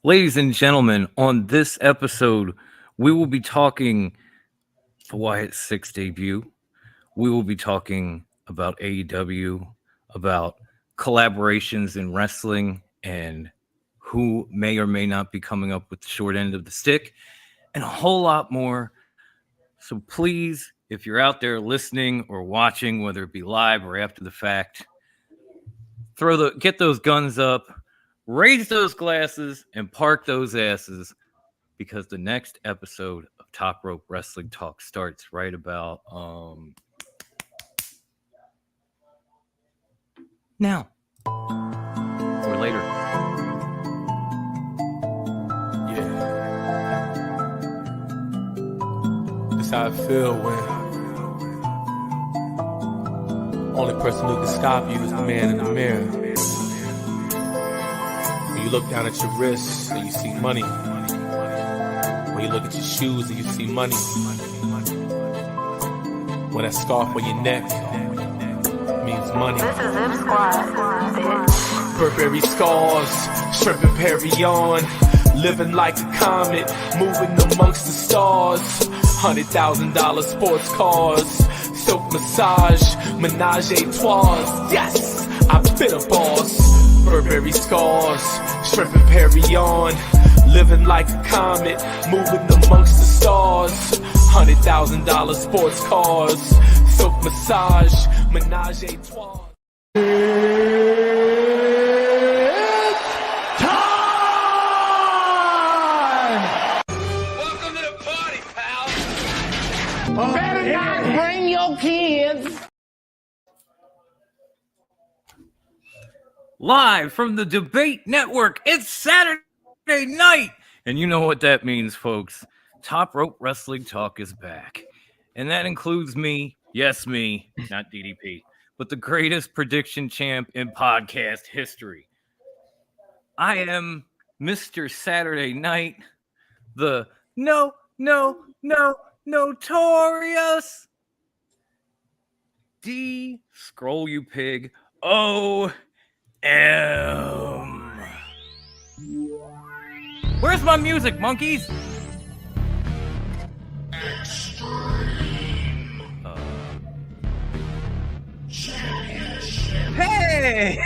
Ladies and gentlemen, on this episode, we will be talking the Wyatt Sick6 debut. We will be talking about AEW, about collaborations in wrestling, and who may or may not be coming up with the short end of the stick, and a whole lot more. So please, if you're out there listening or watching, whether it be live or after the fact, get those guns up, raise those glasses, and park those asses, because the next episode of Top Rope Wrestling Talk starts right about now or later. Yeah. That's how I feel when only person who can stop you is the man in the mirror. When you look down at your wrists and you see money. When you look at your shoes and you see money. When that scarf on your neck means money. This is Zip Squad. Burberry scars, shrimp and Perry on. Living like a comet, moving amongst the stars. $100,000 sports cars, silk massage, menage a trois. Yes, I've been a boss. Burberry scars, shrimp and Perry on. Living like a comet, moving amongst the stars. $100,000 sports cars, silk massage, menage a trois. Better not bring your kids. Live from the Debate Network, it's Saturday night. And you know what that means, folks. Top Rope Wrestling Talk is back. And that includes me, yes, me, not DDP, but the greatest prediction champ in podcast history. I am Mr. Saturday Night, the notorious D, scroll you pig, O, M. Where's my music, monkeys? Hey!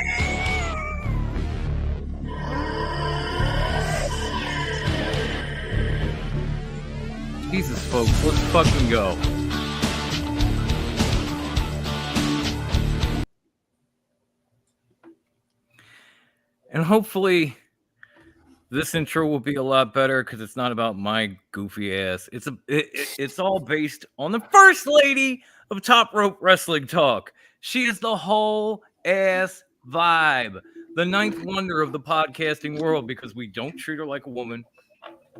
Jesus, folks, let's fucking go. And hopefully this intro will be a lot better because it's not about my goofy ass. It's all based on the first lady of Top Rope Wrestling Talk. She is the whole ass vibe, the ninth wonder of the podcasting world, because we don't treat her like a woman.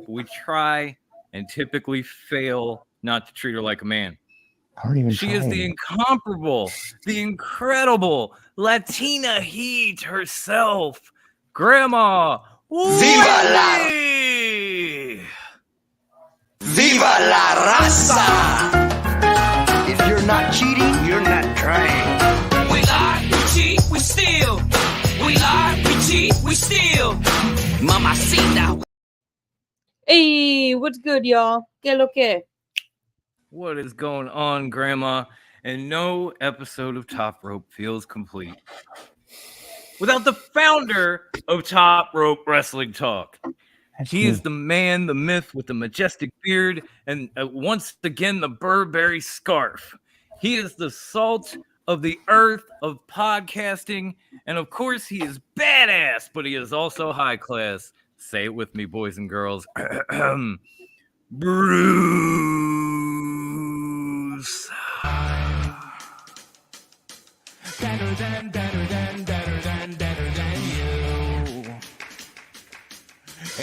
We try and typically fail not to treat her like a man. She is the incomparable, the incredible Latina heat herself, Grandma. Viva la raza! If you're not cheating, you're not trying. We lie, we cheat, we steal. We lie, we cheat, we steal. Mamacita. Hey, what's good, y'all? Que lo que? What is going on, Grandma? And no episode of Top Rope feels complete without the founder of Top Rope Wrestling Talk. He is the man, the myth with the majestic beard, and once again, the Burberry scarf. He is the salt of the earth of podcasting, and of course, he is badass, but he is also high class. Say it with me, boys and girls. Bruce. Better than you.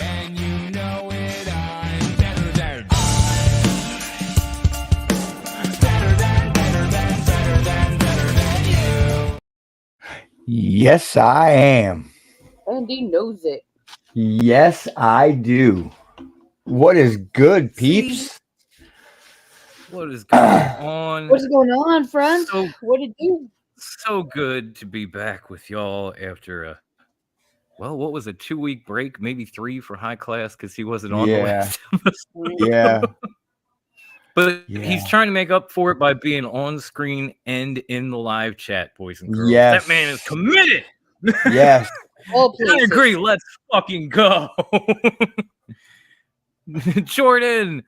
And you know it, I'm better than. Better than you. Yes, I am. And he knows it. Yes, I do. What is good, peeps? What is going on? What's going on, friend? So, What it do? so good to be back with y'all after a well, what was a 2-week break, maybe 3 for High Class because he wasn't on the Yeah. last episode. Yeah. But Yeah. he's trying to make up for it by being on screen and in the live chat, boys and girls. Yes. That man is committed. Yes. All I places. agree. Let's fucking go. Jordan.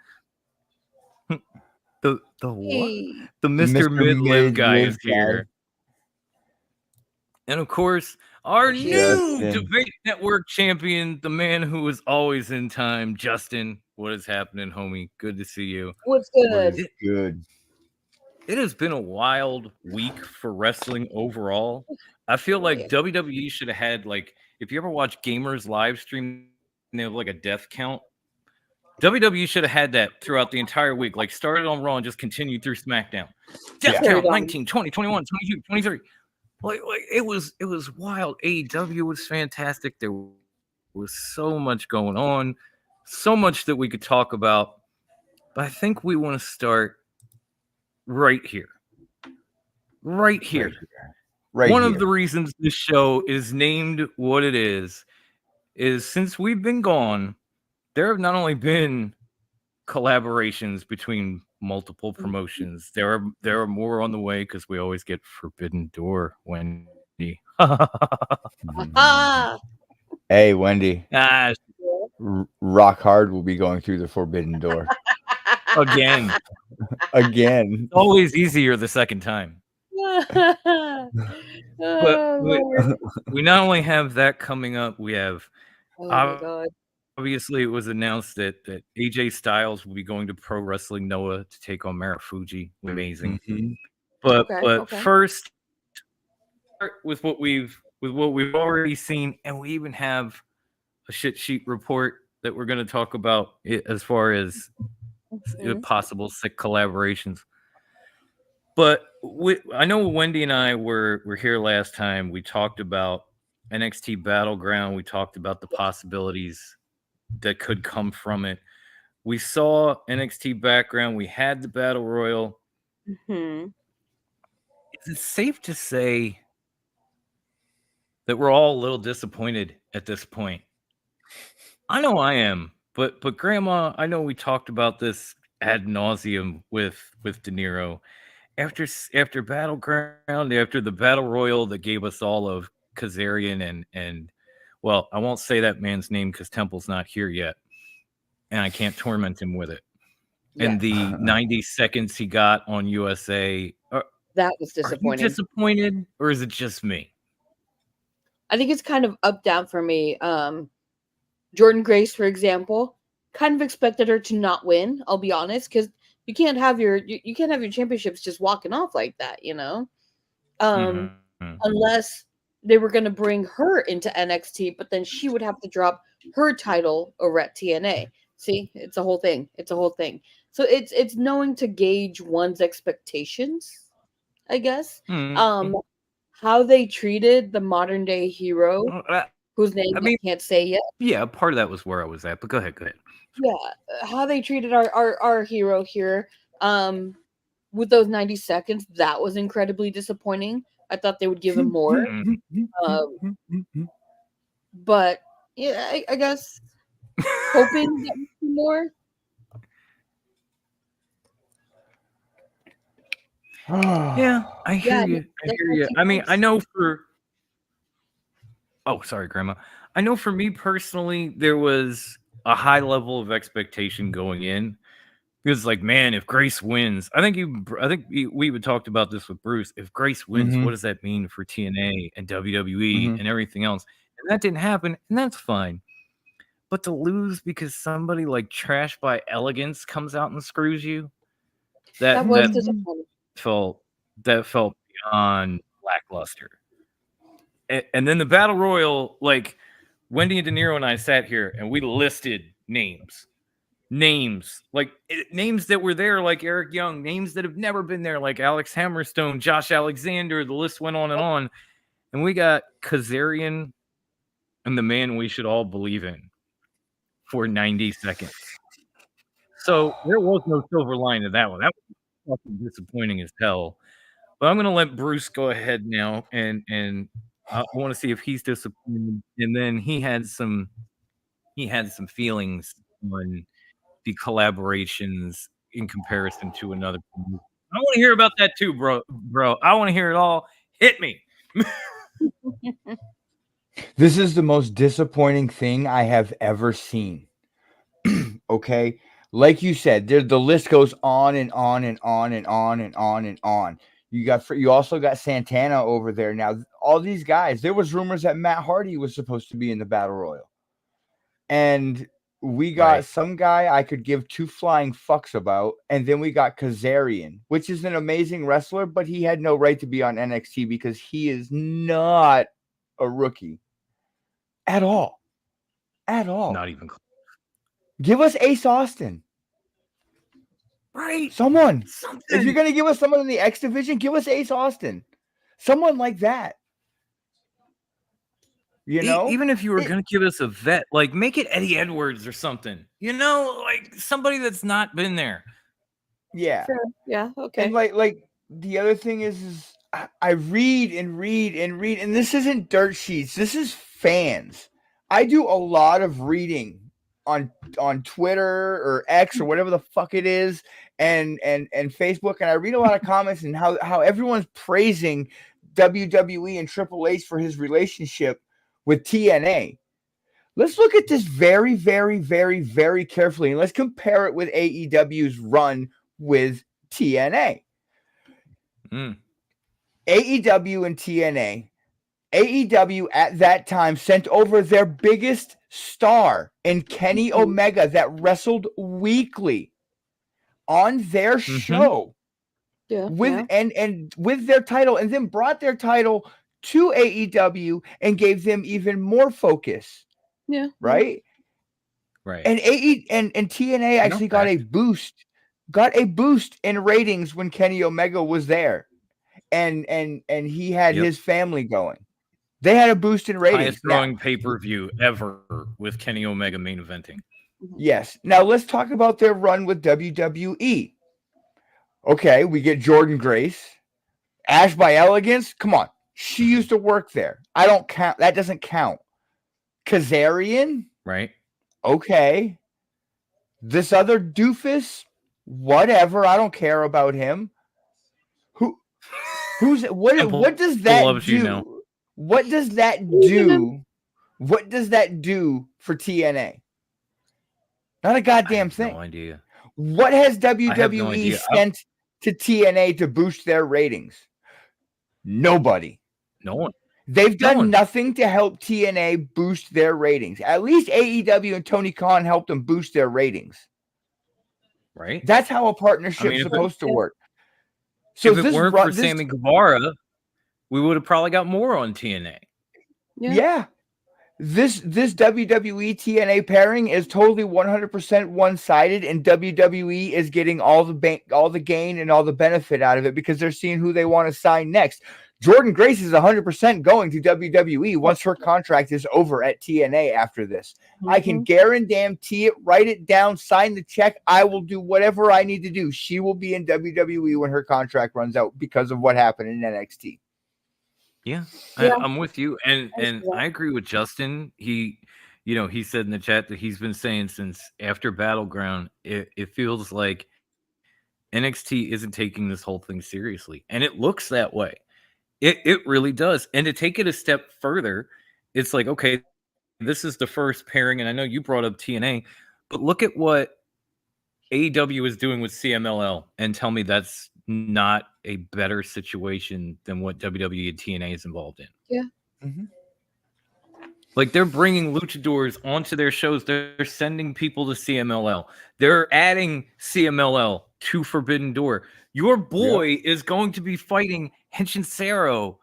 The what? Hey. The Mr. Mid-Live guy is Mid-Live guy. here. And of course, our new Justin. Debate Network champion, the man who is always in time, Justin. What is happening, homie? Good to see you. What's What good? is good? It has been a wild week for wrestling overall. I feel like Yeah. WWE should have had, like, if you ever watch gamers live stream, and they have like a death count. WWE should have had that throughout the entire week. Like, started on Raw and just continued through SmackDown. Death Yeah. count 19, 20, 21, 22, 23. Like it was wild. AEW was fantastic. There was so much going on, so much that we could talk about. But I think we want to start right here. Right here. Right One here. of the reasons this show is named what it is since we've been gone, there have not only been collaborations between multiple promotions, there are more on the way because we always get Forbidden Door, Wendy. Ah, Hey, Wendy. Ah, Rock Hard will be going through the Forbidden Door again. again. It's always easier the second time. But we not only have that coming up, we have oh my god. obviously it was announced that AJ Styles will be going to Pro Wrestling Noah to take on Marufuji. Amazing. Mhm. But Okay. first, start with what we've already seen, and we even have a shit sheet report that we're going to talk about as far as possible sick collaborations. But I know Wendy and I were here last time. We talked about NXT Battleground. We talked about the possibilities that could come from it. We saw NXT Background. We had the Battle Royal. Mm-hmm. Is it safe to say that we're all a little disappointed at this point? I know I am, but Grandma, I know we talked about this ad nauseum with De Niro. After Battleground, after the Battle Royal that gave us all of Kazarian and well, I won't say that man's name because Temple's not here yet, and I can't torment him with it. And the 90 seconds he got on USA, That was are you disappointing. disappointed, or is it just me? I think it's kind of up down for me. Jordan Grace, for example, kind of expected her to not win. I'll be honest, because you can't have your championships just walking off like that, you know. Unless they were going to bring her into NXT, but then she would have to drop her title over at TNA. See, it's a whole thing. So it's knowing to gauge one's expectations, I guess. How they treated the modern day hero, whose name I can't say yet. Yeah, part of that was where I was at, but go ahead. Yeah, how they treated our hero here, with those 90 seconds, that was incredibly disappointing. I thought they would give him more, but yeah, I guess hoping that we see more. Yeah, I hear you. I mean, I know sorry, Grandma. I know for me personally, there was a high level of expectation going in. Because, like, man, if Grace wins, I think we even talked about this with Bruce. If Grace wins, what does that mean for TNA and WWE and everything else? And that didn't happen, and that's fine. But to lose because somebody like Trash by Elegance comes out and screws you, That was disappointing. That felt beyond lackluster. And then the Battle Royal, like Wendy and De Niro and I sat here and we listed names like names that were there, like Eric Young, names that have never been there, like Alex Hammerstone, Josh Alexander. The list went on, and we got Kazarian and the man we should all believe in for 90 seconds. So there was no silver line to that one. That was fucking disappointing as hell. But I'm gonna let Bruce go ahead now and I want to see if he's disappointed. And then he had some feelings on the collaborations in comparison to another. I want to hear about that too, bro. I want to hear it all. Hit me. This is the most disappointing thing I have ever seen. Okay, like you said, the list goes on and on and on and on and on and on. You also got Santana over there now. All these guys. There was rumors that Matt Hardy was supposed to be in the Battle Royal, and we got some guy I could give two flying fucks about, and then we got Kazarian, which is an amazing wrestler, but he had no right to be on NXT because he is not a rookie at all. At all. Not even close. Give us Ace Austin. Right. Something. Something. If you're going to give us someone in the X division, give us Ace Austin. Someone like that. You know? Even if you were going to give us a vet, like make it Eddie Edwards or something. You know, like somebody that's not been there. Yeah. Sure. Yeah. Okay. And like the other thing is I read and read and read, and this isn't dirt sheets. This is fans. I do a lot of reading on Twitter or X or whatever the fuck it is, and Facebook, and I read a lot of comments and how everyone's praising WWE and Triple H for his relationship with TNA. Let's look at this very, very, very, very carefully, and let's compare it with AEW's run with TNA. AEW and TNA. AEW at that time sent over their biggest star in Kenny Omega that wrestled weekly on their show with their title, and then brought their title to AEW and gave them even more focus. Yeah. Right. And and TNA actually got a boost in ratings when Kenny Omega was there, and he had his family going. They had a boost in ratings. Highest growing pay-per-view ever with Kenny Omega main eventing. Yes. Now let's talk about their run with WWE. Okay, we get Jordan Grace. Ash by Elegance. Come on. She used to work there. I don't count. That doesn't count. Kazarian. Right. Okay. This other doofus. Whatever. I don't care about him. What does that do? You know. What does that do? What does that do for TNA? Not a goddamn thing. No idea. What has WWE sent to TNA to boost their ratings? Nobody. No one. They've done nothing to help TNA boost their ratings. At least AEW and Tony Khan helped them boost their ratings. Right. That's how a partnership is supposed to work. So if it weren't for Sammy Guevara, we would have probably got more on TNA. Yeah. This WWE TNA pairing is totally 100% one-sided, and WWE is getting all the gain and all the benefit out of it because they're seeing who they want to sign next. Jordan Grace is 100% going to WWE once her contract is over at TNA after this. I can guarantee it, write it down, sign the check. I will do whatever I need to do. She will be in WWE when her contract runs out because of what happened in NXT. Yeah. I'm with you. And I agree with Justin. He said in the chat that he's been saying since after Battleground, it feels like NXT isn't taking this whole thing seriously. And it looks that way. It really does. And to take it a step further, it's like, okay, this is the first pairing. And I know you brought up TNA, but look at what AEW is doing with CMLL and tell me that's not a better situation than what WWE and TNA is involved in. Yeah. Mm-hmm. Like they're bringing luchadors onto their shows. They're sending people to CMLL. They're adding CMLL to Forbidden Door. Your boy is going to be fighting Henshin Sero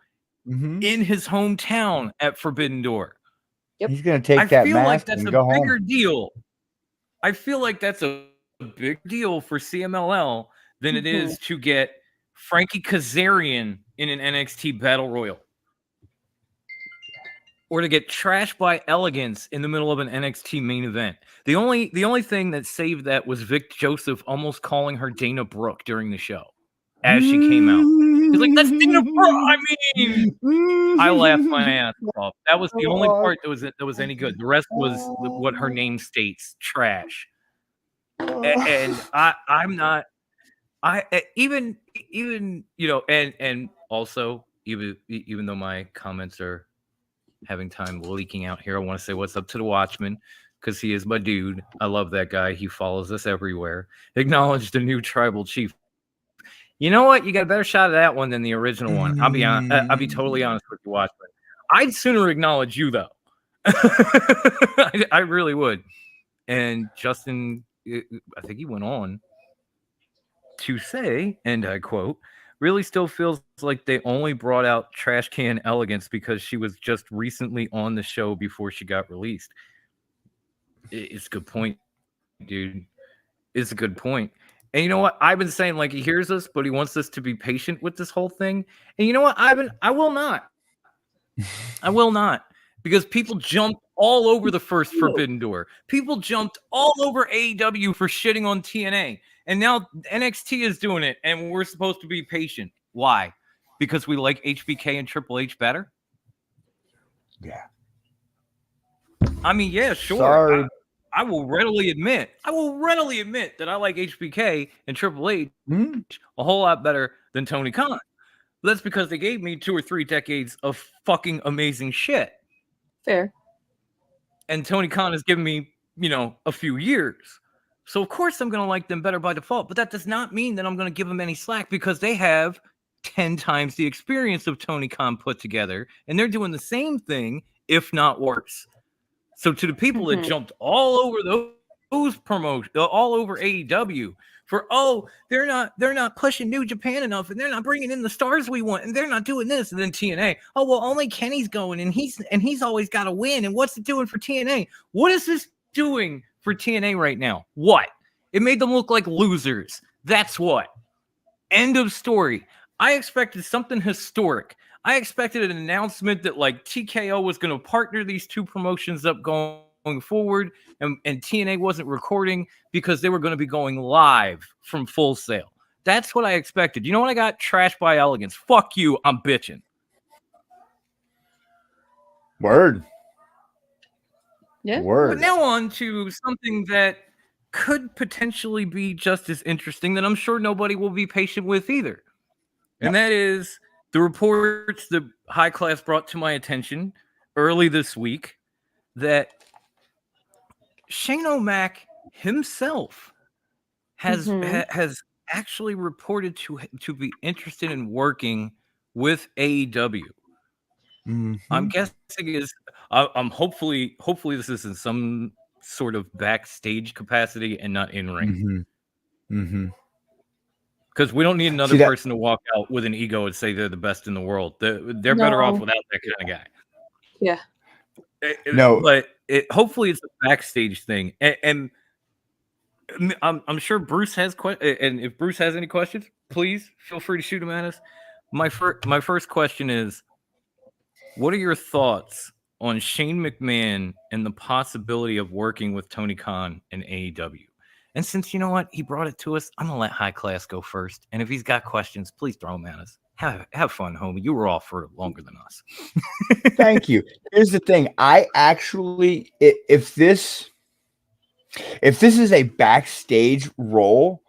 in his hometown at Forbidden Door. Yep. He's going to take that mask and go home. I feel like that's a bigger deal. I feel like that's a big deal for CMLL than it is to get Frankie Kazarian in an NXT Battle Royal. Or to get trashed by Elegance in the middle of an NXT main event. The only thing that saved that was Vic Joseph almost calling her Dana Brooke during the show. as she came out. He's like, "That's Dana I mean, I laughed my ass off. That was the only part that was any good. The rest was what her name states, trash. And I'm not. Even and also even though my comments are having time leaking out here, I want to say what's up to the Watchman because he is my dude. I love that guy. He follows us everywhere. Acknowledge the new tribal chief. You know what? You got a better shot of that one than the original one. I'll be totally honest with you, Watchman. I'd sooner acknowledge you though. I really would. And Justin, I think he went on to say, and I quote, really still feels like they only brought out Trash Can Elegance because she was just recently on the show before she got released. It's a good point, dude. It's a good point. And you know what? I've been saying, like, he hears us, but he wants us to be patient with this whole thing. And you know what? I will not. I will not. Because people jumped all over the first Forbidden Door. People jumped all over AEW for shitting on TNA. And now NXT is doing it, and we're supposed to be patient. Why? Because we like HBK and Triple H better? Yeah. I mean, yeah, sure. Sorry. I will readily admit that I like HBK and Triple H a whole lot better than Tony Khan. That's because they gave me 2 or 3 decades of fucking amazing shit. Fair. And Tony Khan has given me, a few years. So, of course, I'm going to like them better by default. But that does not mean that I'm going to give them any slack because they have 10 times the experience of Tony Khan put together. And they're doing the same thing, if not worse. So, to the people that jumped all over those promotions, all over AEW for, they're not pushing New Japan enough and they're not bringing in the stars we want and they're not doing this. And then TNA, only Kenny's going and he's always got to win. And what's it doing for TNA? What is this doing for TNA right now? What? It made them look like losers. That's what. End of story. I expected something historic. I expected an announcement that like TKO was going to partner these 2 promotions up going forward and TNA wasn't recording because they were going to be going live from Full Sail. That's what I expected. You know what I got? Trash by Elegance. Fuck you. I'm bitching. Word. Yeah. Word. But now on to something that could potentially be just as interesting that I'm sure nobody will be patient with either. And that is the reports that High Class brought to my attention early this week that Shane O'Mac himself has actually reported to be interested in working with AEW. I'm guessing I'm hopefully this is in some sort of backstage capacity and not in ring. Because we don't need another person to walk out with an ego and say they're the best in the world. They're better off without that kind of guy. Yeah. But hopefully it's a backstage thing. And I'm sure Bruce has questions. And if Bruce has any questions, please feel free to shoot them at us. My first question is, what are your thoughts on Shane McMahon and the possibility of working with Tony Khan in AEW? And since you know what, he brought it to us, I'm going to let High Class go first. And if he's got questions, please throw them at us. Have fun, homie. You were off for longer than us. Thank you. Here's the thing. I actually, if this is a backstage role,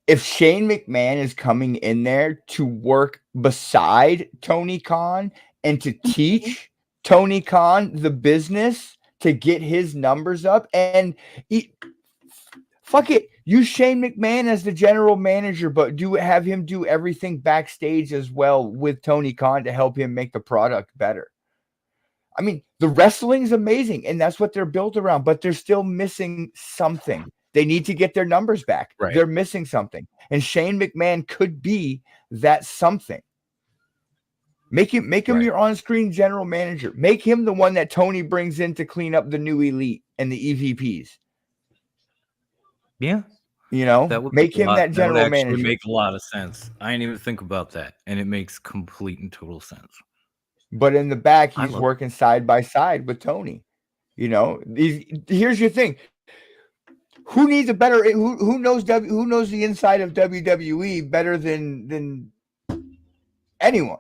if Shane McMahon is coming in there to work beside Tony Khan and to teach Tony Khan the business to get his numbers up and fuck it, use Shane McMahon as the general manager, but have him do everything backstage as well with Tony Khan to help him make the product better. I mean, the wrestling's amazing, and that's what they're built around, but they're still missing something. They need to get their numbers back. Right. They're missing something. And Shane McMahon could be that something. Make him your on-screen general manager. Make him the one that Tony brings in to clean up the new elite and the EVPs. Yeah. That would make him that general manager. Would make a lot of sense. I didn't even think about that, and it makes complete and total sense. But in the back, he's working side by side with Tony. Here's your thing. Who needs a better? Who knows who knows the inside of WWE better than anyone?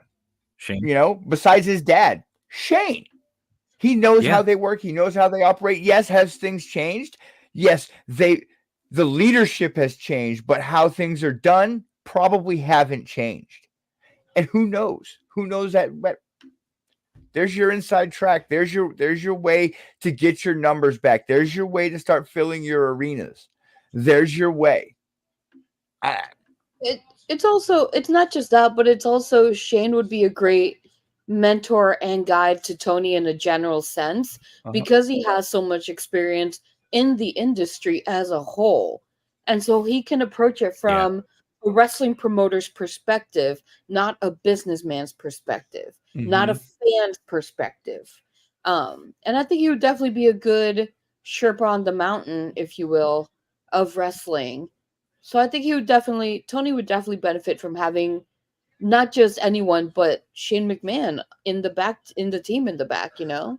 Shane. You know, besides his dad, Shane. He knows Yeah. how they work. He knows how they operate. Yes, has things changed? Yes, the leadership has changed, but how things are done probably haven't changed. And who knows? Who knows that? But there's your inside track. There's your way to get your numbers back. There's your way to start filling your arenas. There's your way. It's also, it's not just that, but it's also Shane would be a great mentor and guide to Tony in a general sense because he has so much experience in the industry as a whole. And so he can approach it from a wrestling promoter's perspective, not a businessman's perspective, not a fan's perspective. And I think he would definitely be a good Sherpa on the mountain, if you will, of wrestling. So I think Tony would definitely benefit from having not just anyone, but Shane McMahon in the back, in the team in the back, you know?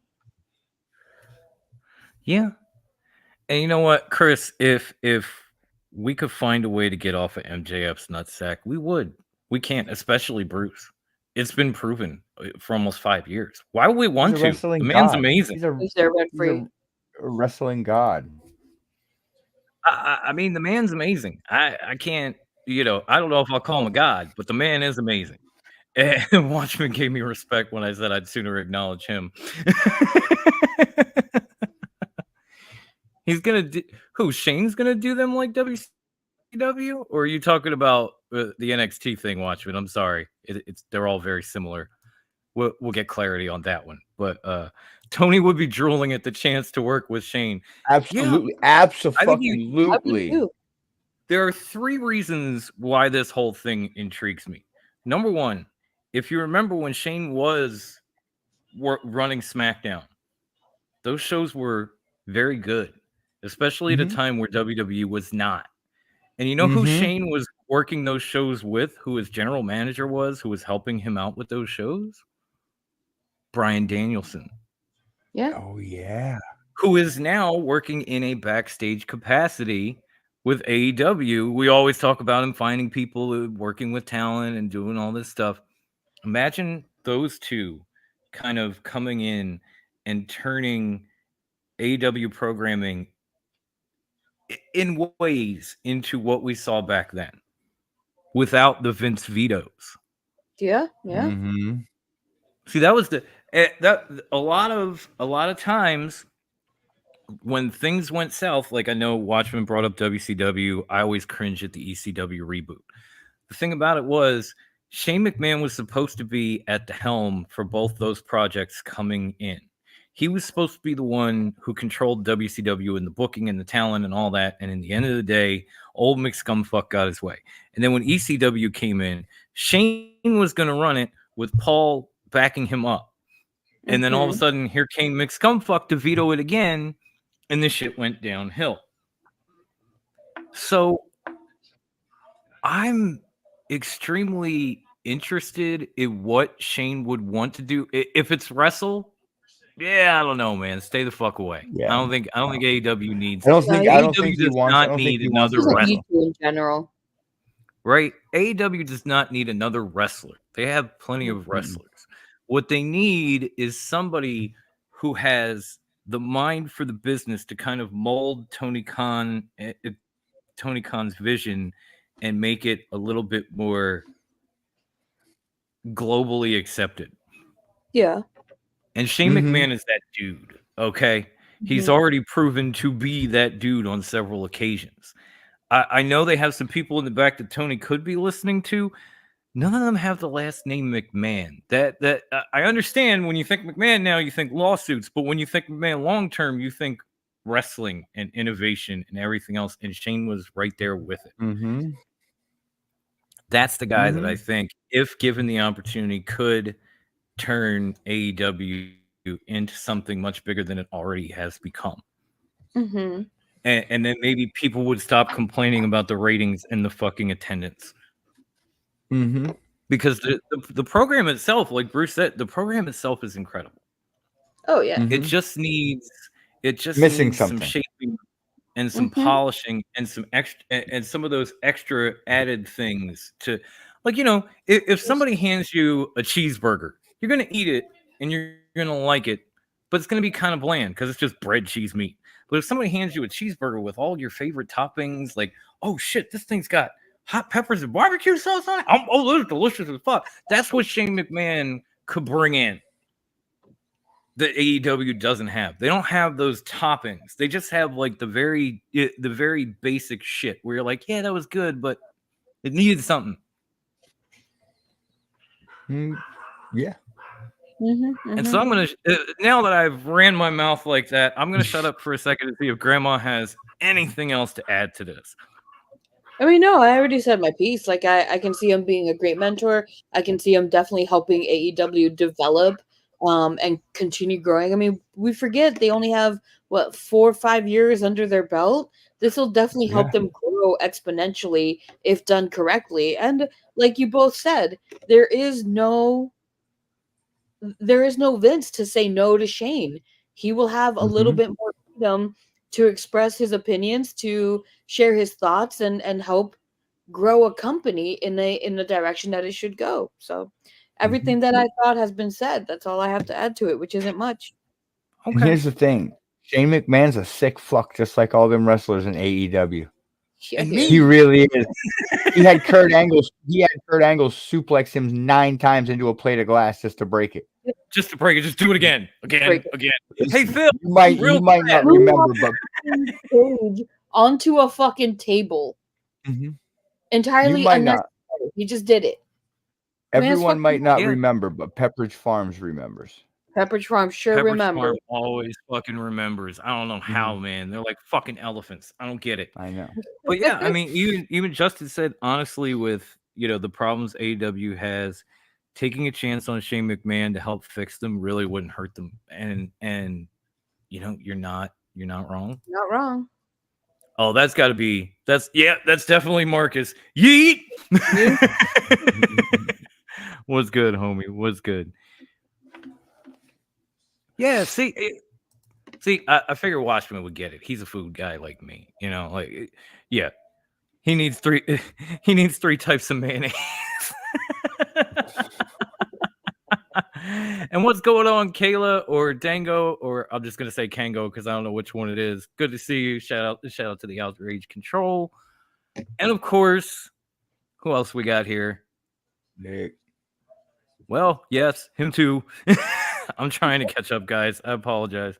Yeah. And you know what, Chris, if we could find a way to get off of MJF's nutsack, we would. We can't, especially Bruce. It's been proven for almost 5 years. Why would we want to? The man's amazing. He's a wrestling god. I mean, the man's amazing. I can't, I don't know if I'll call him a god, but the man is amazing. And Watchman gave me respect when I said I'd sooner acknowledge him. He's gonna do who? Shane's gonna do them like WCW, or are you talking about the NXT thing, Watchman? I'm sorry, they're all very similar. We'll get clarity on that one, but Tony would be drooling at the chance to work with Shane. Absolutely, Yeah, absolutely. There are 3 reasons why this whole thing intrigues me. Number 1, if you remember when Shane was running SmackDown, those shows were very good, especially at a time where WWE was not. And you know who Shane was working those shows with, who his general manager was, who was helping him out with those shows? Bryan Danielson. Yeah. Oh, yeah. Who is now working in a backstage capacity with AEW. We always talk about him finding people, working with talent and doing all this stuff. Imagine those two kind of coming in and turning AEW programming in ways into what we saw back then without the Vince vetoes. Yeah. See, that was that a lot of times when things went south, like I know Watchmen brought up WCW, I always cringe at the ECW reboot. The thing about it was Shane McMahon was supposed to be at the helm for both those projects coming in. He was supposed to be the one who controlled WCW and the booking and the talent and all that. And in the end of the day, old McScumfuck got his way. And then when ECW came in, Shane was going to run it with Paul backing him up. And then all of a sudden, here came McScumfuck to veto it again, and this shit went downhill. So I'm extremely interested in what Shane would want to do. If it's wrestle, I don't know, man. Stay the fuck away. Yeah. I don't think AEW needs. I don't think he does wants. not need another wrestler in general. Right? AEW does not need another wrestler. They have plenty of wrestlers. What they need is somebody who has the mind for the business to kind of mold Tony Khan's vision and make it a little bit more globally accepted. Yeah. And Shane McMahon is that dude, okay? He's already proven to be that dude on several occasions. I know they have some people in the back that Tony could be listening to. None of them have the last name McMahon. That I understand when you think McMahon now, you think lawsuits, but when you think McMahon long term, you think wrestling and innovation and everything else. And Shane was right there with it. That's the guy that I think, if given the opportunity, could turn AEW into something much bigger than it already has become. And then maybe people would stop complaining about the ratings and the fucking attendance. Because the program itself, like Bruce said, the program itself is incredible. Oh yeah. It just needs missing some something. shaping. and some polishing and some extra and some of those extra added things to, like, if somebody hands you a cheeseburger, you're gonna eat it and you're gonna like it, but it's gonna be kind of bland because it's just bread, cheese, meat. But if somebody hands you a cheeseburger with all your favorite toppings, like, oh shit, this thing's got hot peppers and barbecue sauce on it. Oh, this is delicious as fuck. That's what Shane McMahon could bring in that AEW doesn't have. They don't have those toppings. They just have like the very basic shit where you're like, yeah, that was good, but it needed something. Yeah. And so I'm gonna now that I've ran my mouth like that, I'm gonna shut up for a second to see if Grandma has anything else to add to this. I mean, no, I already said my piece. Like, I can see him being a great mentor. I can see him definitely helping AEW develop and continue growing. I mean, we forget they only have, 4 or 5 years under their belt. This will definitely help them grow exponentially if done correctly. And like you both said, there is no Vince to say no to Shane. He will have a little bit more freedom to express his opinions, to share his thoughts, and help grow a company in the direction that it should go. So everything that I thought has been said. That's all I have to add to it, which isn't much. Okay. And here's the thing. Shane McMahon's a sick fuck, just like all them wrestlers in AEW. Yeah, he really is. He had Kurt Angle suplex him 9 times into a plate of glass just to break it. Just to break it. Just do it again. Again. Hey, Phil. You might not remember, but onto a fucking table. Entirely unnecessary. He just did it. Everyone might not remember, but Pepperidge Farms remembers. Pepperidge Farm remembers. Farm always fucking remembers. I don't know how, man. They're like fucking elephants. I don't get it. I know. But yeah, I mean, even Justin said, honestly, with the problems AEW has, taking a chance on Shane McMahon to help fix them really wouldn't hurt them. And you're not wrong. Not wrong. Oh, that's definitely Marcus. Yeet. What's good, homie? What's good? Yeah, see, I figure Watchman would get it. He's a food guy like me, yeah. He needs 3 types of mayonnaise. And what's going on, Kayla or Dango, or I'm just gonna say Kango because I don't know which one it is. Good to see you. Shout out to the Outrage Control, and of course, who else we got here? Nick. Well, yes, him too. I'm trying to catch up, guys. I apologize.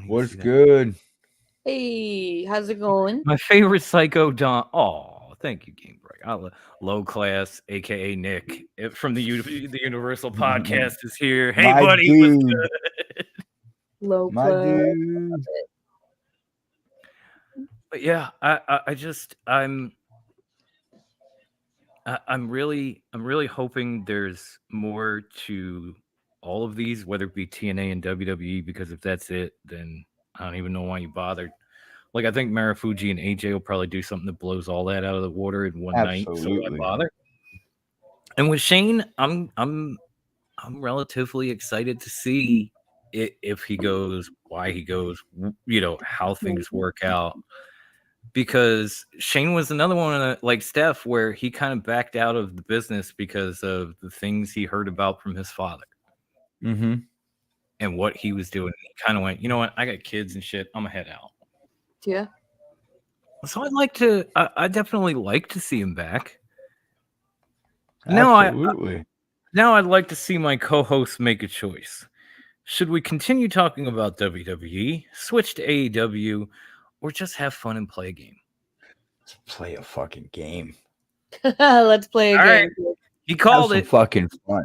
What's good? Hey, how's it going? My favorite Psycho Don. Oh, thank you, Game Break. Low Class, aka Nick, from the Universal Podcast is here. Hey, my buddy. Dude. What's good? Low my Class. Dude. But yeah, I'm really hoping there's more to all of these, whether it be TNA and WWE, because if that's it, then I don't even know why you bothered. Like, I think Marufuji and AJ will probably do something that blows all that out of the water in one night. So why bother? And with Shane, I'm relatively excited to see if he goes, why he goes, how things work out. Because Shane was another one like Steph, where he kind of backed out of the business because of the things he heard about from his father. And what he was doing. He kind of went, you know what? I got kids and shit. I'm gonna head out. Yeah. So I definitely like to see him back. Absolutely. Now I'd like to see my co-host make a choice. Should we continue talking about WWE, switch to AEW, or just have fun and play a game? Let's play a fucking game. Let's play a game. Right. He called it fucking fun.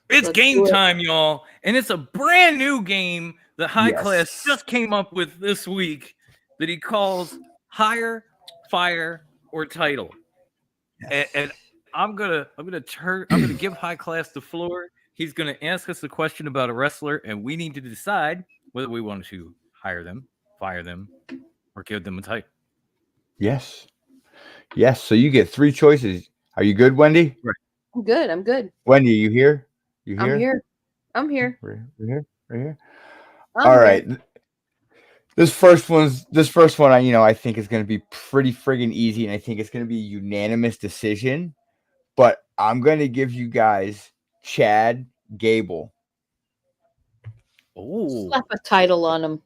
It's game time, y'all. And it's a brand new game that High Class just came up with this week that he calls Hire, Fire, or Title. Yes. And I'm gonna give High Class the floor. He's gonna ask us a question about a wrestler, and we need to decide whether we want to hire them, fire them, or give them a title. Yes. So you get 3 choices. Are you good, Wendy? Right. I'm good. Wendy, you here? I'm here. We're here. I'm All right. here. This first one, I think is going to be pretty friggin' easy, and I think it's going to be a unanimous decision. But I'm going to give you guys Chad Gable. Oh, Slap a title on him.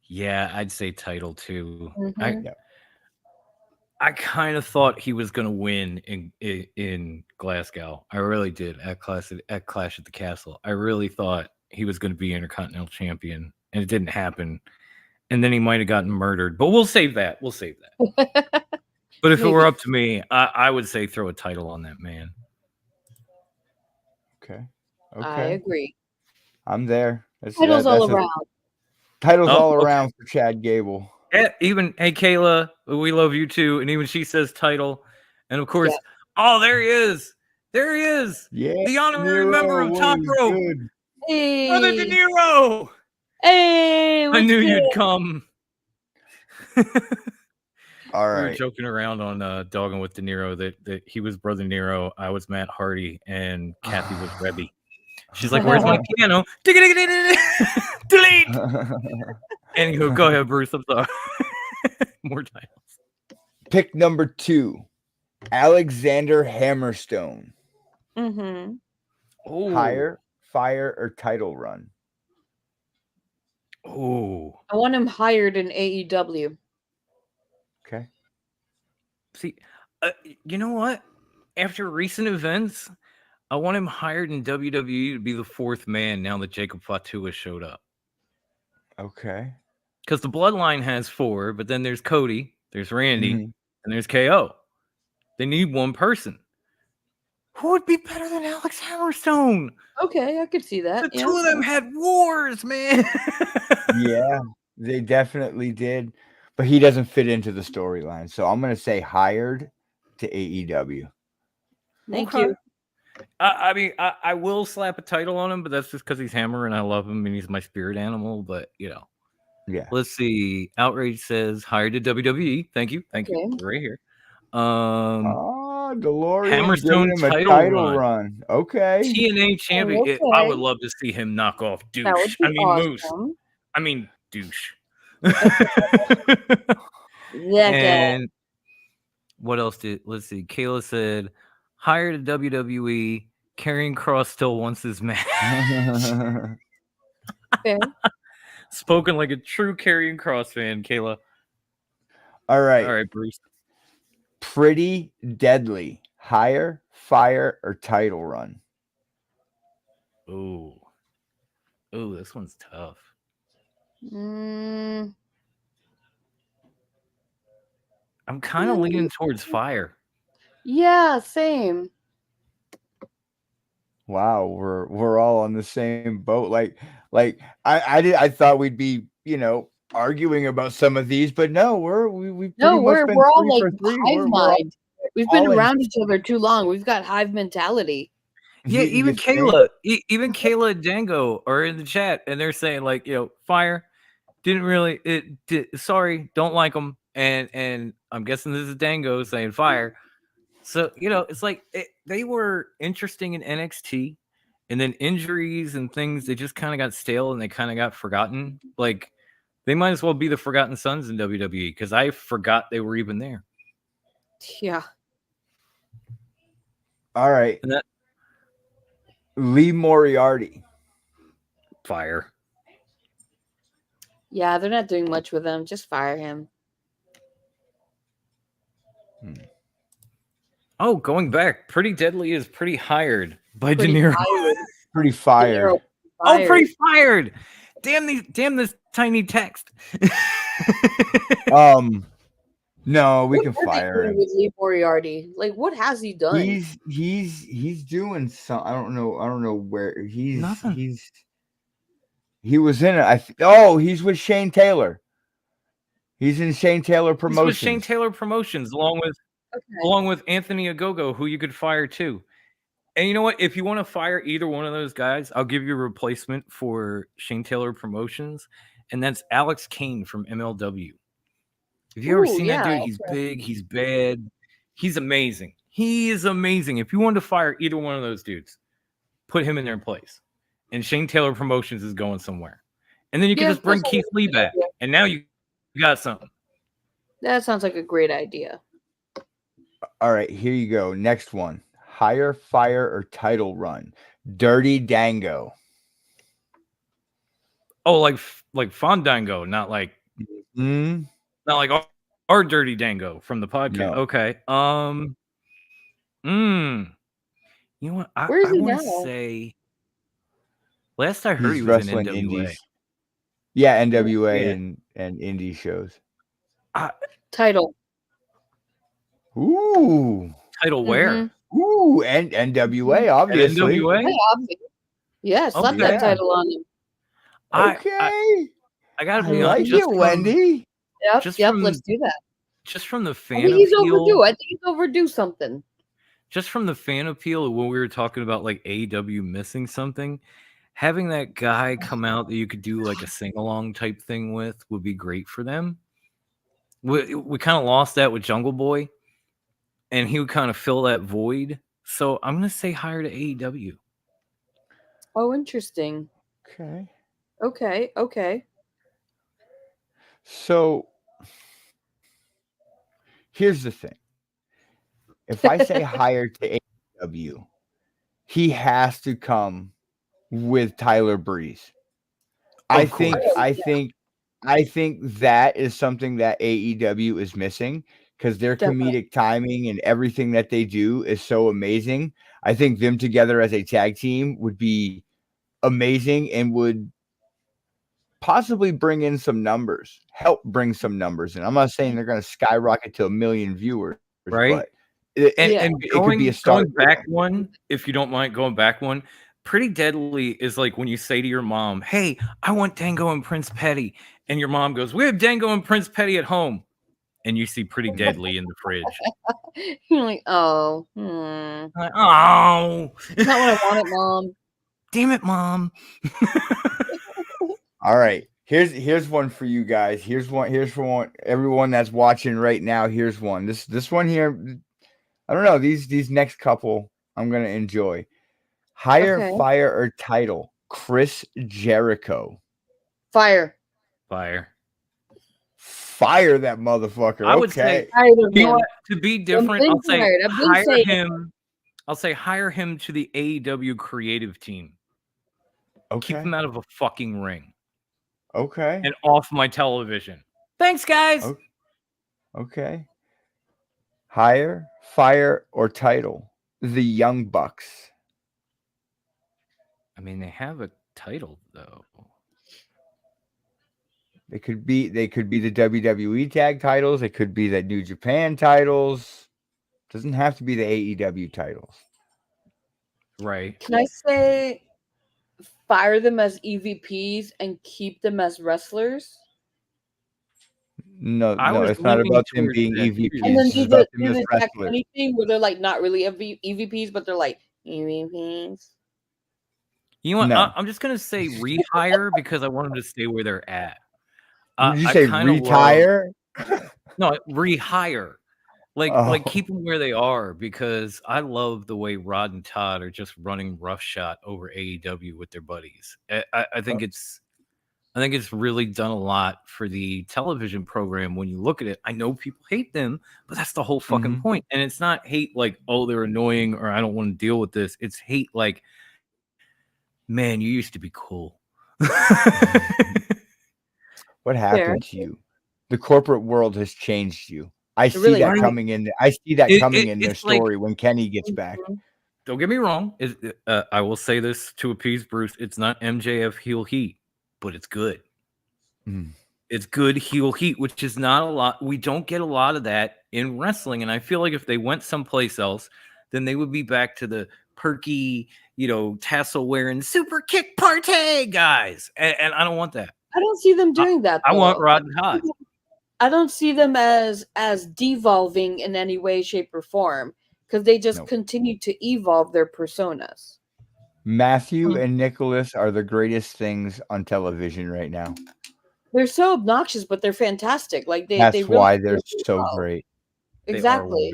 yeah, I'd say title too. Mhm. I kind of thought he was going to win in Glasgow. I really did at Clash at the Castle. I really thought he was going to be Intercontinental Champion, and it didn't happen. And then he might have gotten murdered, but we'll save that. We'll save that. But if it were Maybe. up to me, I would say throw a title on that man. Okay. I agree. I'm there. Titles all around. Titles Oh, all okay. around for Chad Gable. Yeah, even hey Kayla, we love you too, and even she says title, and of course, Yeah. oh there he is, Yeah, the honorary member of Top Rope, good. Brother De Hey, Niro. hey, I what's knew good? you'd come. All We were right. joking around on Dogging with De Niro that he was Brother Nero, I was Matt Hardy, and Kathy was Rebby. She's like, "Where's my piano?" Delete. Anywho, go ahead, Bruce. I'm sorry. More titles. Pick number 2, Alexander Hammerstone. Mm-hmm. Oh, Hire, fire, or title run? oh. I want him hired in AEW. Okay. See, you know what? After recent events, I want him hired in WWE to be the 4th man now that Jacob Fatu has showed up. Okay. Because the Bloodline has 4, but then there's Cody, there's Randy, Mhm. and there's KO. They need one person. Who would be better than Alex Hammerstone? Okay, I could see that. The 2 of them had wars, man. Yeah, they definitely did. But he doesn't fit into the storyline. So I'm going to say hired to AEW. Thank Okay. you. I mean, I will slap a title on him, but that's just because he's Hammer and I love him and he's my spirit animal. But, Yeah. let's see. Outrage says hired to WWE. Thank you. Thank you. Okay. We're right here. Delorean Hammerstone giving him a title run. Okay. TNA champion. Okay. I would love to see him knock off That would Douche. be I mean, Moose. awesome. I mean, Douche. Yeah, And what else let's see. Kayla said, hired to WWE. Karrion Kross still wants his match. fair. Spoken like a true Karrion Kross fan, Kayla. All All right. right, Bruce. Pretty Deadly. Hire, fire, or title run? Ooh, this one's tough. Mm, I'm kind of leaning towards fire. yeah, same. Wow, we're all on the same boat. I thought we'd be, arguing about some of these, but no, we've pretty No, much been we're all 3 like for 3. hive We're all, mind. We've been all in- around each other too long. We've got hive mentality. Yeah, you even think? Kayla, even Kayla and Dango are in the chat, and they're saying like, fire didn't really. Sorry, don't like them, and I'm guessing this is Dango saying fire. So it's like they were interesting in NXT, and then injuries and things they just kind of got stale and they kind of got forgotten. Like they might as well be the Forgotten Sons in WWE because I forgot they were even there. Yeah. All right. And that Lee Moriarty. fire. Yeah, they're not doing much with him. Just fire him. Oh, going back, Pretty Deadly is pretty hired by Pretty De Niro. fired. Pretty De fired. Niro Oh, fired. pretty fired. Damn this tiny text. No, we What can are they fire doing him. with Lee Moriarty? Like, what has he done? He's doing some. I don't know where he's. Nothing. He was in it. He's with Shane Taylor. He's in Shane Taylor He's Promotions. with Shane Taylor Promotions, along with Anthony Ogogo, who you could fire too. And you know what? If you want to fire either one of those guys, I'll give you a replacement for Shane Taylor Promotions, and that's Alex Kane from MLW. Have you ever seen that dude? He's big, he's bad, he's amazing. He is amazing. If you wanted to fire either one of those dudes, put him in their place. And Shane Taylor Promotions is going somewhere. and then you can Yeah, just bring that sounds Keith like a Lee good back, idea. and now you got something. That sounds like a great idea. All right, here you go. Next one. Hire, fire, or title run. Dirty Dango. Oh, like Fandango, not like Mm, our Dirty Dango from the podcast. no. Okay. You know what? Where is I he want to now? say last I heard he He's was in wrestling NWA. indies. Yeah, NWA Yeah. and indie shows. Title. Ooh. Title where? Ooh, and NWA, At obviously. NWA? Yeah, obviously. Yeah, slap Okay. that Yeah. title on him. Okay. I gotta I be like honest. it, Wendy. Yep, just yep, from- let's do that. Just from the I fan think he's appeal. overdue. I think he's overdue something. Just from the fan appeal, when we were talking about like AEW missing something, having that guy come out that you could do like a sing along type thing with would be great for them. We kind of lost that with Jungle Boy, and he would kind of fill that void. So I'm gonna say hire to AEW. Oh, interesting. Okay. Okay. So here's the thing. If I say hire to AEW, he has to come with Tyler Breeze. I think that is something that AEW is missing because their Definitely. comedic timing and everything that they do is so amazing. I think them together as a tag team would be amazing and would possibly bring in some numbers, help bring some numbers. And I'm not saying they're going to skyrocket to 1 million viewers, Right. but it could be a start. Going back one, if you don't mind going back one. Pretty Deadly is like when you say to your mom, "Hey, I want Dango and Prince Petty," and your mom goes, "We have Dango and Prince Petty at home," and you see Pretty Deadly in the fridge. You're like, oh, Like, oh, not what I wanted, Mom. damn it, Mom. All right. Here's one for you guys. Here's for one everyone that's watching right now. Here's one. This one here, I don't know. These next couple I'm gonna enjoy. Hire, Okay. fire, or title. Chris Jericho. Fire. Fire. Fire that motherfucker. I would say, Tired of you know him. what? To be different, been I'll say tired. I've been hire saying it. him. I'll say hire him to the AEW creative team. Keep Okay. him out of a fucking ring Okay. and off my television. Thanks, guys. Okay. Hire, fire, or title. The Young Bucks. I mean, they have a title though. They could be the WWE tag titles. It could be the New Japan titles. Doesn't have to be the AEW titles. Right. Can I say fire them as EVPs and keep them as wrestlers? No, I was it's not leaning about them towards being that, EVPs. too. And then It's do about the them as Jack wrestlers. Funny thing where they're like not really EVPs, but they're like EVPs. You know what? No. I'm just gonna say rehire because I want them to stay where they're at. Did you I say kinda retire? No, rehire. Like Oh. keep them where they are because I love the way Rod and Todd are just running roughshod over AEW with their buddies. I think it's really done a lot for the television program when you look at it. I know people hate them, but that's the whole fucking point. And it's not hate like, oh, they're annoying or I don't want to deal with this. It's hate like, man, you used to be cool. What happened to you? The corporate world has changed you. I see really that has. coming in. I see that coming in their it's like- story when Kenny gets back. Don't get me wrong. I will say this to appease Bruce. It's not MJF heel heat, but it's good. It's good heel heat, which is not a lot. We don't get a lot of that in wrestling. And I feel like if they went someplace else, then they would be back to the perky, tassel wearing super kick party guys. And I don't want that. I don't see them doing that. I though. want Rod and Todd. I don't see them as devolving in any way, shape, or form because they just continue to evolve their personas. Matthew and Nicholas are the greatest things on television right now. They're so obnoxious, but they're fantastic. Like That's they really why do they're it so well. great. Exactly.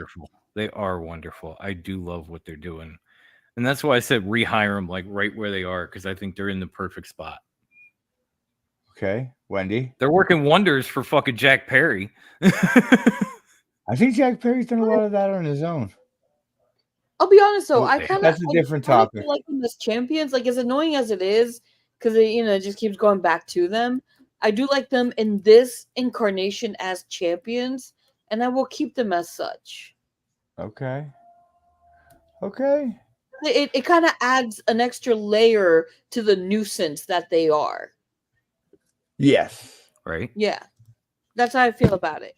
They are wonderful. I do love what they're doing. And that's why I said rehire them like right where they are because I think they're in the perfect spot. Okay, Wendy. They're working wonders for fucking Jack Perry. I think Jack Perry's done a lot of that on his own. I'll be honest though, Well, I kind of that's a different topic. like them as champions. Like as annoying as it is, because it it just keeps going back to them. I do like them in this incarnation as champions, and I will keep them as such. Okay. Okay. It kind of adds an extra layer to the nuisance that they are. Yes. Right? Yeah, that's how I feel about it.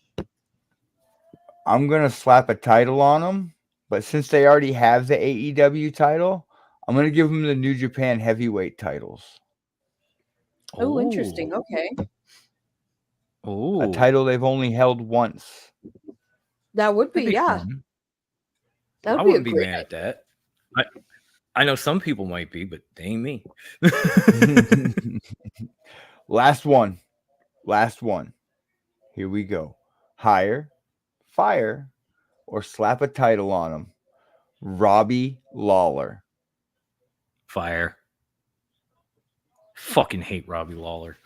I'm gonna slap a title on them, but since they already have the AEW title, I'm gonna give them the New Japan Heavyweight titles. Oh, interesting. Okay, Oh, A title they've only held once. that would be fun. that I would be a wouldn't be great. mad at that. I know some people might be, but they ain't me. Last one. Here we go. Hire, fire, or slap a title on him. Robbie Lawler. Fire. Fucking hate Robbie Lawler.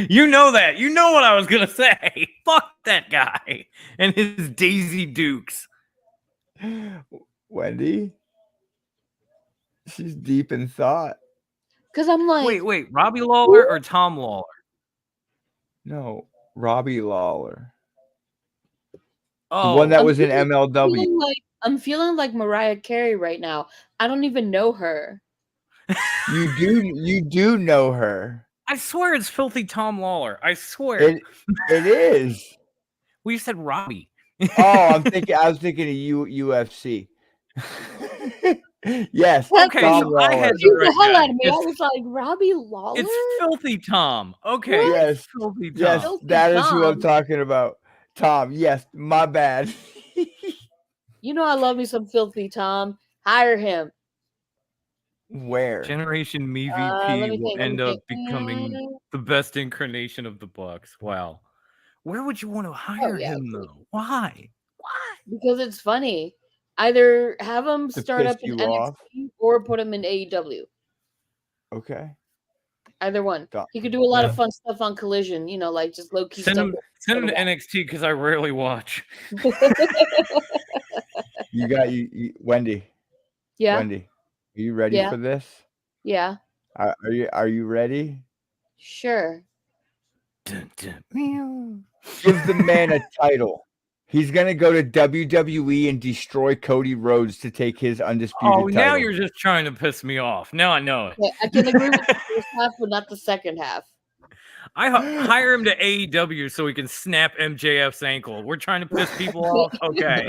You know that. You know what I was gonna say. Fuck that guy and his Daisy Dukes. Wendy? She's deep in thought. Because I'm like, Wait, Robbie Lawler or Tom Lawler? No, Robbie Lawler. Oh, The one that I'm was in feeling- MLW. I'm feeling like Mariah Carey right now. I don't even know her. You do know her. I swear it's filthy Tom Lawler. I swear. It is. We said Robbie. Oh, I was thinking of UFC. Yes. Okay, Tom so I had Lawler. You the the hell right out of me. guy. I was like, Robbie Lawler? It's filthy Tom. Okay. What? Yes. Filthy Tom. Yes, Filthy that is who I'm Tom. talking about. Tom. Yes, my bad. You know I love me some filthy Tom. Hire him. Where? Generation Me let VP me will think, let me end up think. becoming the best incarnation of the Bucks. Wow. Where would you want to hire yeah. him though? Why? Because it's funny. Either have him To start piss up in you NXT off? or put him in AEW. Okay. Either one. Duh. He could do a lot of fun stuff on Collision, like just low key Send stuff. him to NXT because I rarely watch. You got Wendy. Yeah, Wendy, are you ready Yeah. for this? yeah, Are you ready? sure. Dun, dun, meow. Give the man a title. He's gonna go to WWE and destroy Cody Rhodes to take his undisputed Oh, title. now you're just trying to piss me off. Now I know it. Okay, I can agree with the first half, but not the second half. I hire him to AEW so he can snap MJF's ankle. We're trying to piss people off. Okay.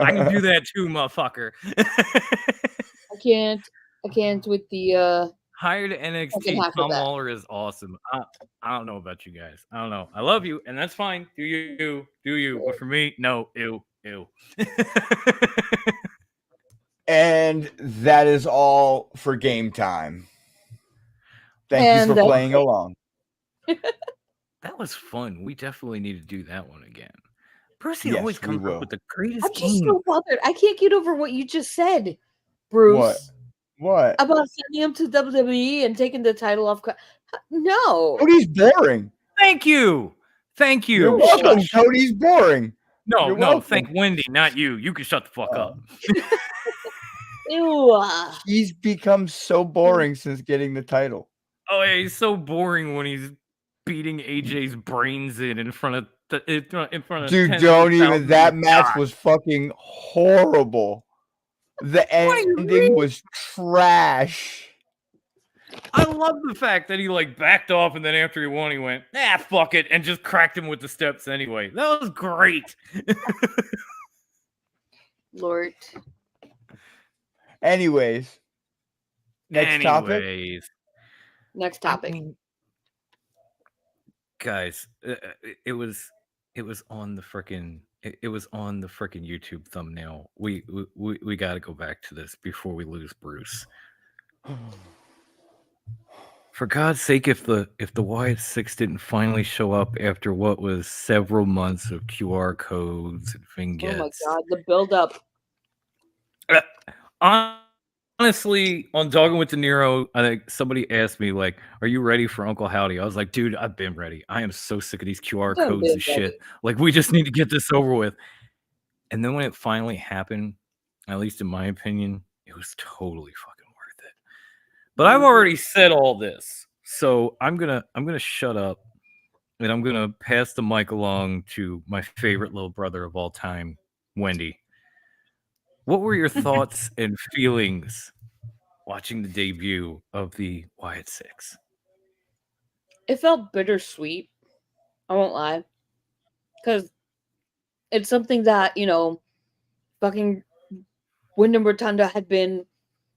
I can do that too, motherfucker. I can't with the Hired to Second NXT. half of Tom that. Lawler is awesome. I don't know about you guys. I don't know. I love you, and that's fine. Do you? But for me, no. Ew. And that is all for game time. Thank And you for playing along. That was fun. We definitely need to do that one again. Brucey Yes, always we comes will. up with the greatest I'm just game. so bothered. I can't get over what you just said, Bruce. What? About sending him to WWE and taking the title off. No. Cody's boring. Thank you. You're welcome. Shush. Cody's boring. No, You're no. welcome. Thank Wendy, not you. You can shut the fuck up. Ew. He's become so boring since getting the title. Oh, yeah, he's so boring when he's beating AJ's brains in front of in front of. Dude, 10,000 don't even. That match guys. was fucking horrible. The What do you ending mean? was trash. I love the fact that he backed off and then after he won, he went, fuck it, and just cracked him with the steps anyway. That was great. Lord. Anyways, next topic. Anyways, Next I topic. mean, guys, it was on the freaking YouTube thumbnail. We got to go back to this before we lose Bruce. For God's sake, if the Wyatt Sick6 didn't finally show up after what was several months of QR codes and Oh vignettes. my god, the build up. honestly, on Dogging with De Niro, I think somebody asked me, like, are you ready for Uncle Howdy? I was like, dude, I've been ready. I am so sick of these QR Done codes been and shit. ready. Like, we just need to get this over with. And then when it finally happened, at least in my opinion, it was totally fucking worth it. But I've already said all this, so I'm gonna shut up, and I'm gonna pass the mic along to my favorite little brother of all time, Wendy. What were your thoughts and feelings watching the debut of the Wyatt Six? It felt bittersweet. I won't lie, because it's something that fucking Wyndham Rotunda had been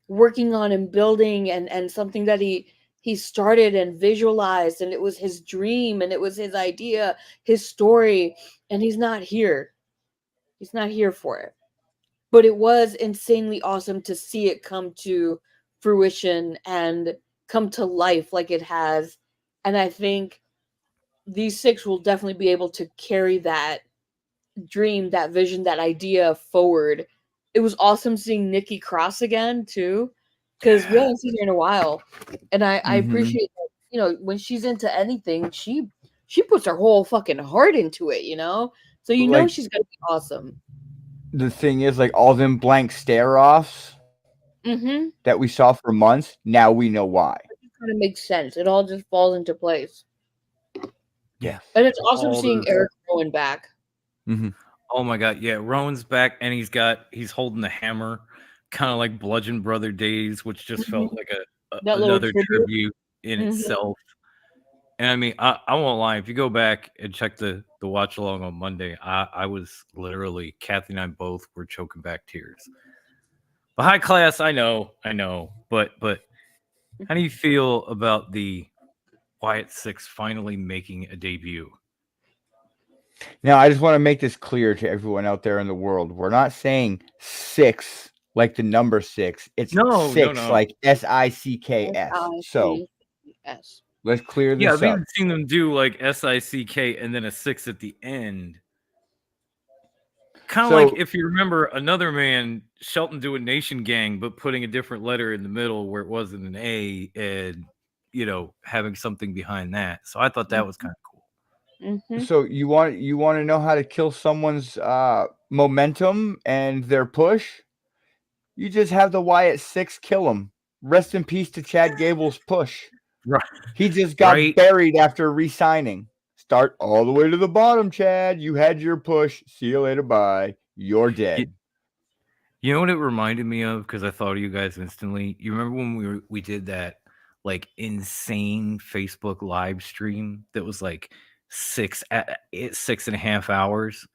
working on and building, and something that he started and visualized, and it was his dream, and it was his idea, his story, and he's not here. He's not here for it. But it was insanely awesome to see it come to fruition and come to life like it has. And I think these six will definitely be able to carry that dream, that vision, that idea forward. It was awesome seeing Nikki Cross again too, because we haven't seen her in a while, and I appreciate that. When she's into anything, she puts her whole fucking heart into it. So Like, she's gonna be awesome. the thing is, like, all them blank stare-offs Mm-hmm. that we saw for months, now we know why. It kind of makes sense. It all just falls into place. Yeah. And it's awesome All seeing those- Eric Rowan back. Mm-hmm. Oh my god, yeah, Rowan's back, and he's holding the hammer, kind of like Bludgeon Brother days, which just felt like That little another tribute. tribute in Mhm. itself. And I mean, I won't lie. If you go back and check the watch along on Monday, I was literally, Kathy and I both were choking back tears. But high class, I know, but how do you feel about the Wyatt Six finally making a debut? Now, I just want to make this clear to everyone out there in the world. We're not saying six like the number six. It's No, six no. like SICKS. So S. let's clear Yeah, this I've up. even seen them do like SICK and then a 6 at the end. Kind of So- like, if you remember, another man, Shelton doing Nation Gang, but putting a different letter in the middle where it wasn't an A, and having something behind that. So I thought that was kind of cool. Mm-hmm. So you want to know how to kill someone's momentum and their push? You just have the Wyatt Six kill him. Rest in peace to Chad Gable's push. Right. He just got Right. buried after re-signing. Start all the way to the bottom, Chad. You had your push. See you later. Bye. You're dead. You know what it reminded me of? Because I thought of you guys instantly. You remember when we did that like insane Facebook live stream that was like 6.5 hours,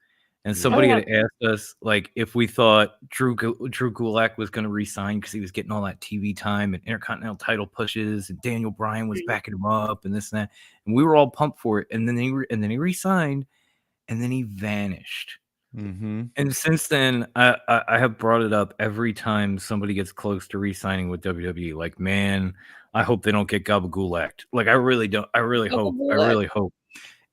and somebody had asked us like if we thought Drew Gulak was going to resign because he was getting all that TV time and Intercontinental title pushes, and Daniel Bryan was backing him up and this and that, and we were all pumped for it. And then he resigned, and then he vanished. Mm-hmm. And since then, I have brought it up every time somebody gets close to re-signing with WWE. Like, man, I hope they don't get gabagoolaked. Like, I really don't. I really hope.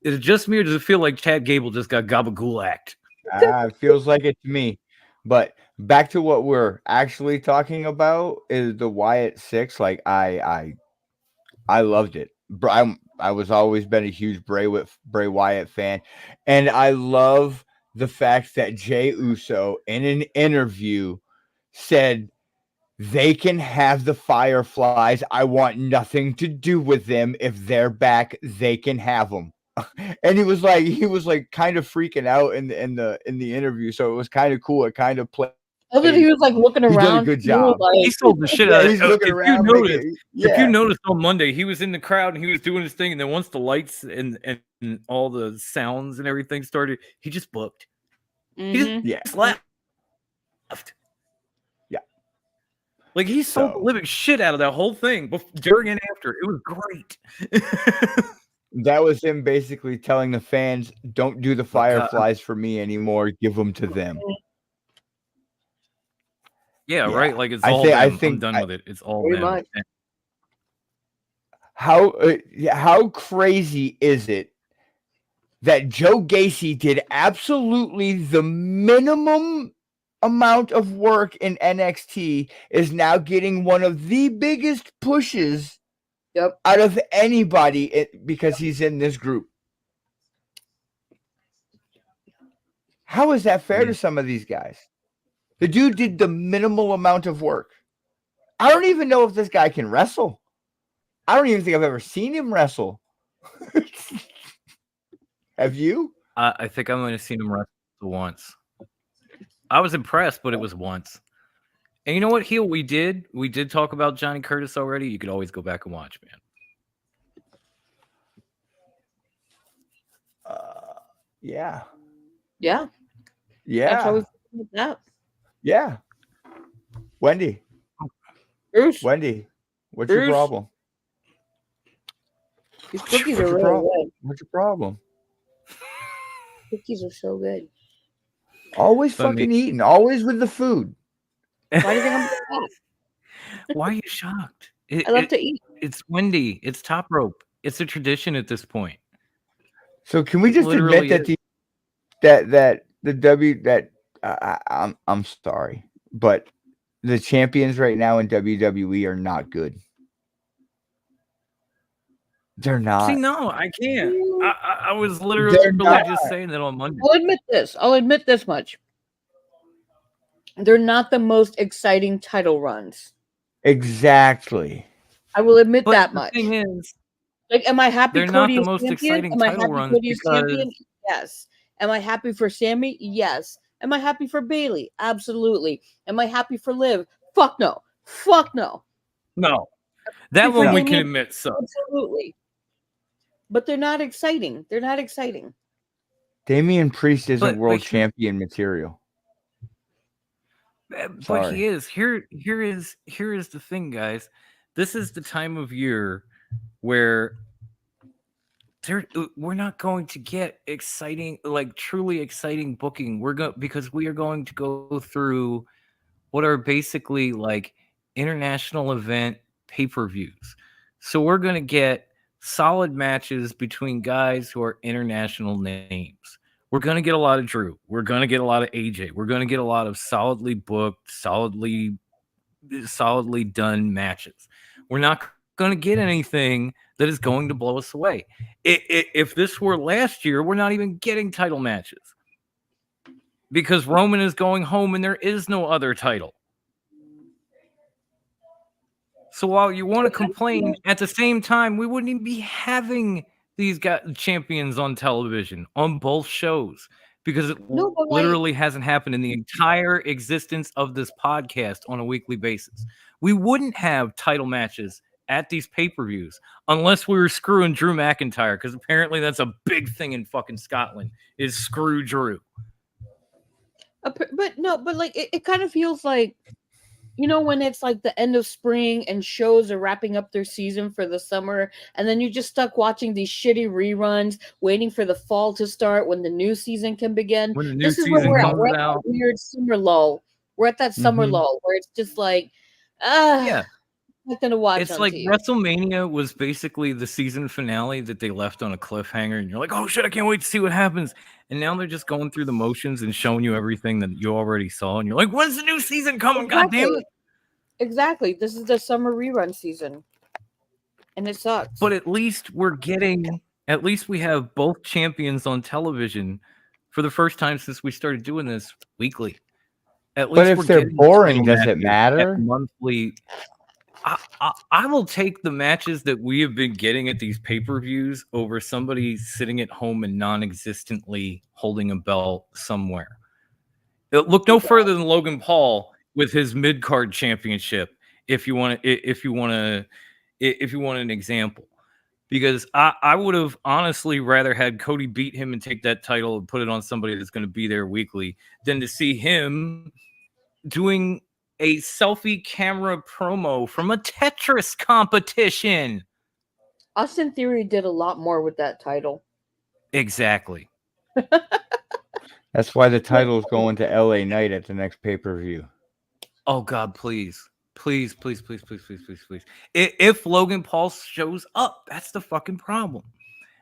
Is it just me, or does it feel like Chad Gable just got gabagoolaked? It feels like it to me. But back to what we're actually talking about is the Wyatt Six. Like, I loved it. I was always been a huge Bray Wyatt fan, and I love the fact that Jey Uso in an interview said they can have the Fireflies. I want nothing to do with them. If they're back, they can have them. And he was like kind of freaking out in the interview. So it was kind of cool. It kind of played. Other than he was like looking He did a around. good too, job. like- He sold the shit out of He's it. looking If around. If you noticed on Monday, he was in the crowd and he was doing his thing, and then once the lights and all the sounds and everything started, he just booked. Mhm. Yeah. Just left. Yeah. Like, he sold the living shit out of that whole thing during and after. It was great. That was him basically telling the fans, "Don't do the Fireflies for me anymore. Give them to them." Yeah, Yeah. right. Like, it's I all think- I them. I'm think- done with it. It's all Pretty them. much. How crazy is it that Joe Gacy did absolutely the minimum amount of work in NXT is now getting one of the biggest pushes Yep. out of anybody because he's in this group. How is that fair to some of these guys? The dude did the minimal amount of work. I don't even know if this guy can wrestle. I don't even think I've ever seen him wrestle. Have you? I think I've only seen him wrestle once. I was impressed, but it was once. And you know what, Heel? We did talk about Johnny Curtis already. You could always go back and watch, man. Yeah. Yeah. Yeah. That's how we feel about that. Yeah. Wendy. Bruce, Wendy, what's your Bruce. problem? these cookies What's are your really problem? good. What's your problem? Cookies are so good. Always But fucking eating. Always with the food. Why do you think I'm fat? Why are you shocked? I love to eat. It's Wendy. It's top rope. It's a tradition at this point. So can we It just literally admit I'm sorry, but the champions right now in WWE are not good. They're not. See, no, I can't. I was They're literally not. just saying that on Monday. I'll admit this. I'll admit this much. They're not the most exciting title runs. Exactly. I will admit But that the much. thing is, Like, am I happy they're not Cody the is most champion? exciting Am I title happy runs Cody is because champion? Yes. Am I happy for Sammy? Yes. Am I happy for Bailey? Absolutely. Am I happy for Liv? Fuck no. Fuck no. no, that Happy for one we can Damien? admit. So Absolutely. But they're not exciting. They're not exciting. Damian Priest isn't But world here's- champion material. But Sorry. he is. Here is the thing, guys. This is the time of year where we're not going to get exciting, like truly exciting booking. Because we are going to go through what are basically like international event pay-per-views. So we're going to get solid matches between guys who are international names. We're going to get a lot of Drew. We're going to get a lot of AJ. We're going to get a lot of solidly booked, solidly done matches. We're not going to get anything that is going to blow us away. If this were last year, we're not even getting title matches because Roman is going home and there is no other title. So while you want to complain, at the same time, we wouldn't even be having these champions on television on both shows because it literally hasn't happened in the entire existence of this podcast on a weekly basis. We wouldn't have title matches at these pay-per-views unless we were screwing Drew McIntyre, because apparently that's a big thing in fucking Scotland is screw Drew. But like it kind of feels like, you know, when it's like the end of spring and shows are wrapping up their season for the summer, and then you're just stuck watching these shitty reruns, waiting for the fall to start when the new season can begin. When the new This is season where we're at. comes We're at out. that weird summer lull. We're at that summer lull where it's just like, yeah, nothing to watch. It's on like TV. WrestleMania was basically the season finale that they left on a cliffhanger, and you're like, oh shit, I can't wait to see what happens. And now they're just going through the motions and showing you everything that you already saw, and you're like, when's the new season coming? God damn it. Exactly. This is the summer rerun season. And it sucks. But at least we have both champions on television for the first time since we started doing this weekly. At least But if they're boring, does it matter? Monthly. I will take the matches that we have been getting at these pay-per-views over somebody sitting at home and non-existently holding a belt somewhere. Look no further than Logan Paul with his mid-card championship. If you want an example, because I would have honestly rather had Cody beat him and take that title and put it on somebody that's going to be there weekly than to see him doing a selfie camera promo from a Tetris competition. Austin Theory did a lot more with that title. Exactly. That's why the title is going to LA Knight at the next pay-per-view. Oh God, please. Please. If Logan Paul shows up, that's the fucking problem.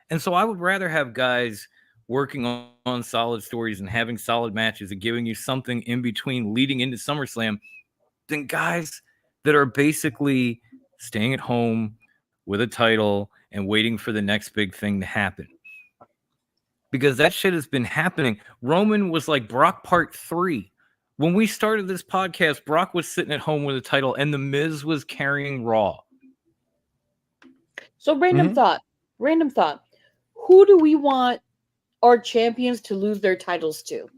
And so I would rather have guys working on solid stories and having solid matches and giving you something in between leading into SummerSlam than guys that are basically staying at home with a title and waiting for the next big thing to happen. Because that shit has been happening. Roman was like Brock Part 3. When we started this podcast, Brock was sitting at home with a title and The Miz was carrying Raw. So random thought. Who do we want our champions to lose their titles to?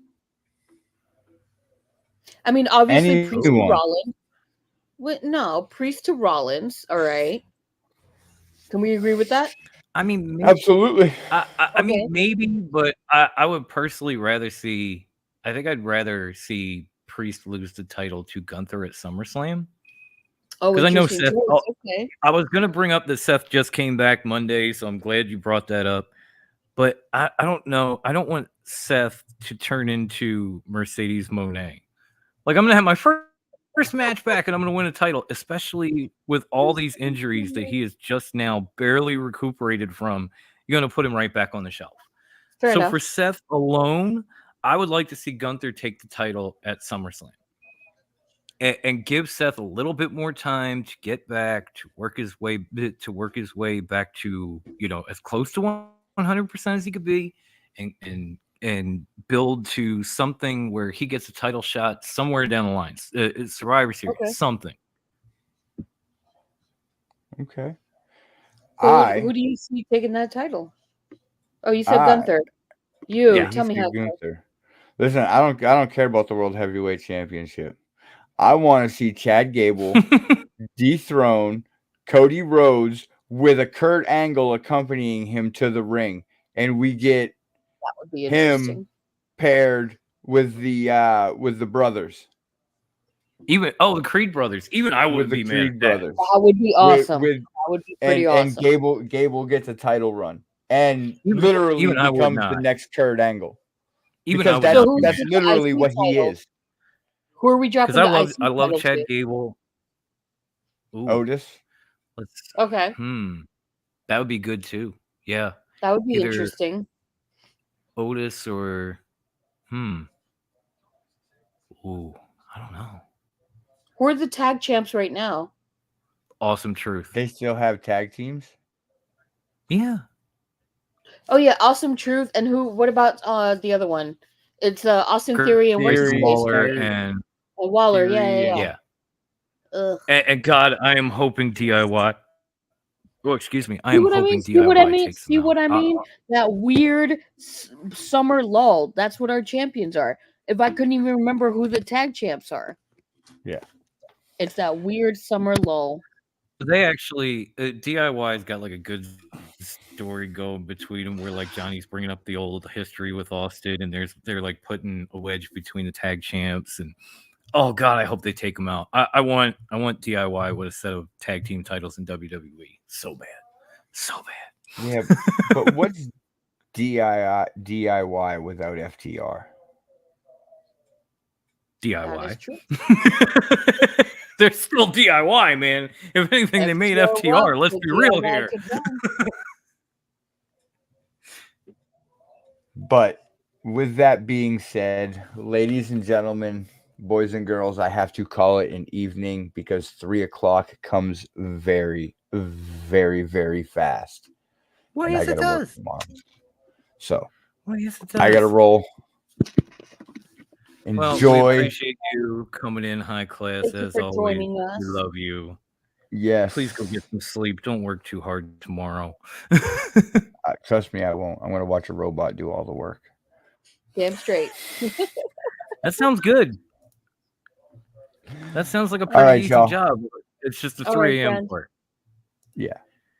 I mean, obviously Priest to Anyone. Rollins. No, Priest to Rollins. All right. Can we agree with that? I mean, maybe, Absolutely. I mean, maybe, but I would personally rather see. I think I'd rather see Priest lose the title to Gunther at SummerSlam. Oh, because I know interesting Seth. choice. Okay. I was gonna bring up that Seth just came back Monday, so I'm glad you brought that up. But I don't know. I don't want Seth to turn into Mercedes Moné. Like, I'm gonna have my first match back, and I'm gonna win a title, especially with all these injuries that he is just now barely recuperated from. You're gonna put him right back on the shelf. Fair enough. For Seth alone, I would like to see Gunther take the title at SummerSlam and give Seth a little bit more time to get back, to work his way back to, as close to 100% as he could be, and build to something where he gets a title shot somewhere down the line. Survivor Series, something. Okay. So who do you see taking that title? Oh, you said Gunther. Tell me how. Gunther. Listen, I don't care about the World Heavyweight Championship. I want to see Chad Gable dethrone Cody Rhodes with a Kurt Angle accompanying him to the ring, and we get that would be him paired with the brothers. Even the Creed brothers. Even I would be mad at that. That would be awesome. That would be pretty awesome. And Gable gets a title run and literally becomes the next Kurt Angle. Because that's literally what he is. Who are we dropping? Because I love Chad Gable. Ooh. Otis. Okay. That would be good too. Yeah. That would be interesting. Otis or Ooh, I don't know. Who are the tag champs right now? Awesome Truth. They still have tag teams? Yeah. Oh yeah, Awesome Truth. And who? What about the other one? It's Austin Theory and Waller and Waller. Yeah. And God, I am hoping DIY. Oh, excuse me. I am hoping DIY. See what I mean? That weird summer lull. That's what our champions are. If I couldn't even remember who the tag champs are. Yeah. It's that weird summer lull. They actually, DIY's got like a good story going between them, where like Johnny's bringing up the old history with Austin, and they're like putting a wedge between the tag champs, and oh God, I hope they take them out. I want DIY with a set of tag team titles in WWE. So bad. Yeah, but what's DIY without FTR? DIY. That is true. They're still DIY, man. If anything, they made FTR. Let's be real here. But with that being said, ladies and gentlemen, boys and girls, I have to call it an evening because 3:00 comes very, very, very fast. Well, yes, it does. So, yes, it does. I gotta roll. Enjoy. Well, we appreciate you coming in high class as always. We love you. Yes. Please go get some sleep. Don't work too hard tomorrow. Trust me, I won't. I'm gonna watch a robot do all the work. Damn straight. That sounds good. That sounds like a pretty easy job. It's just a 3 a.m. part. Yeah.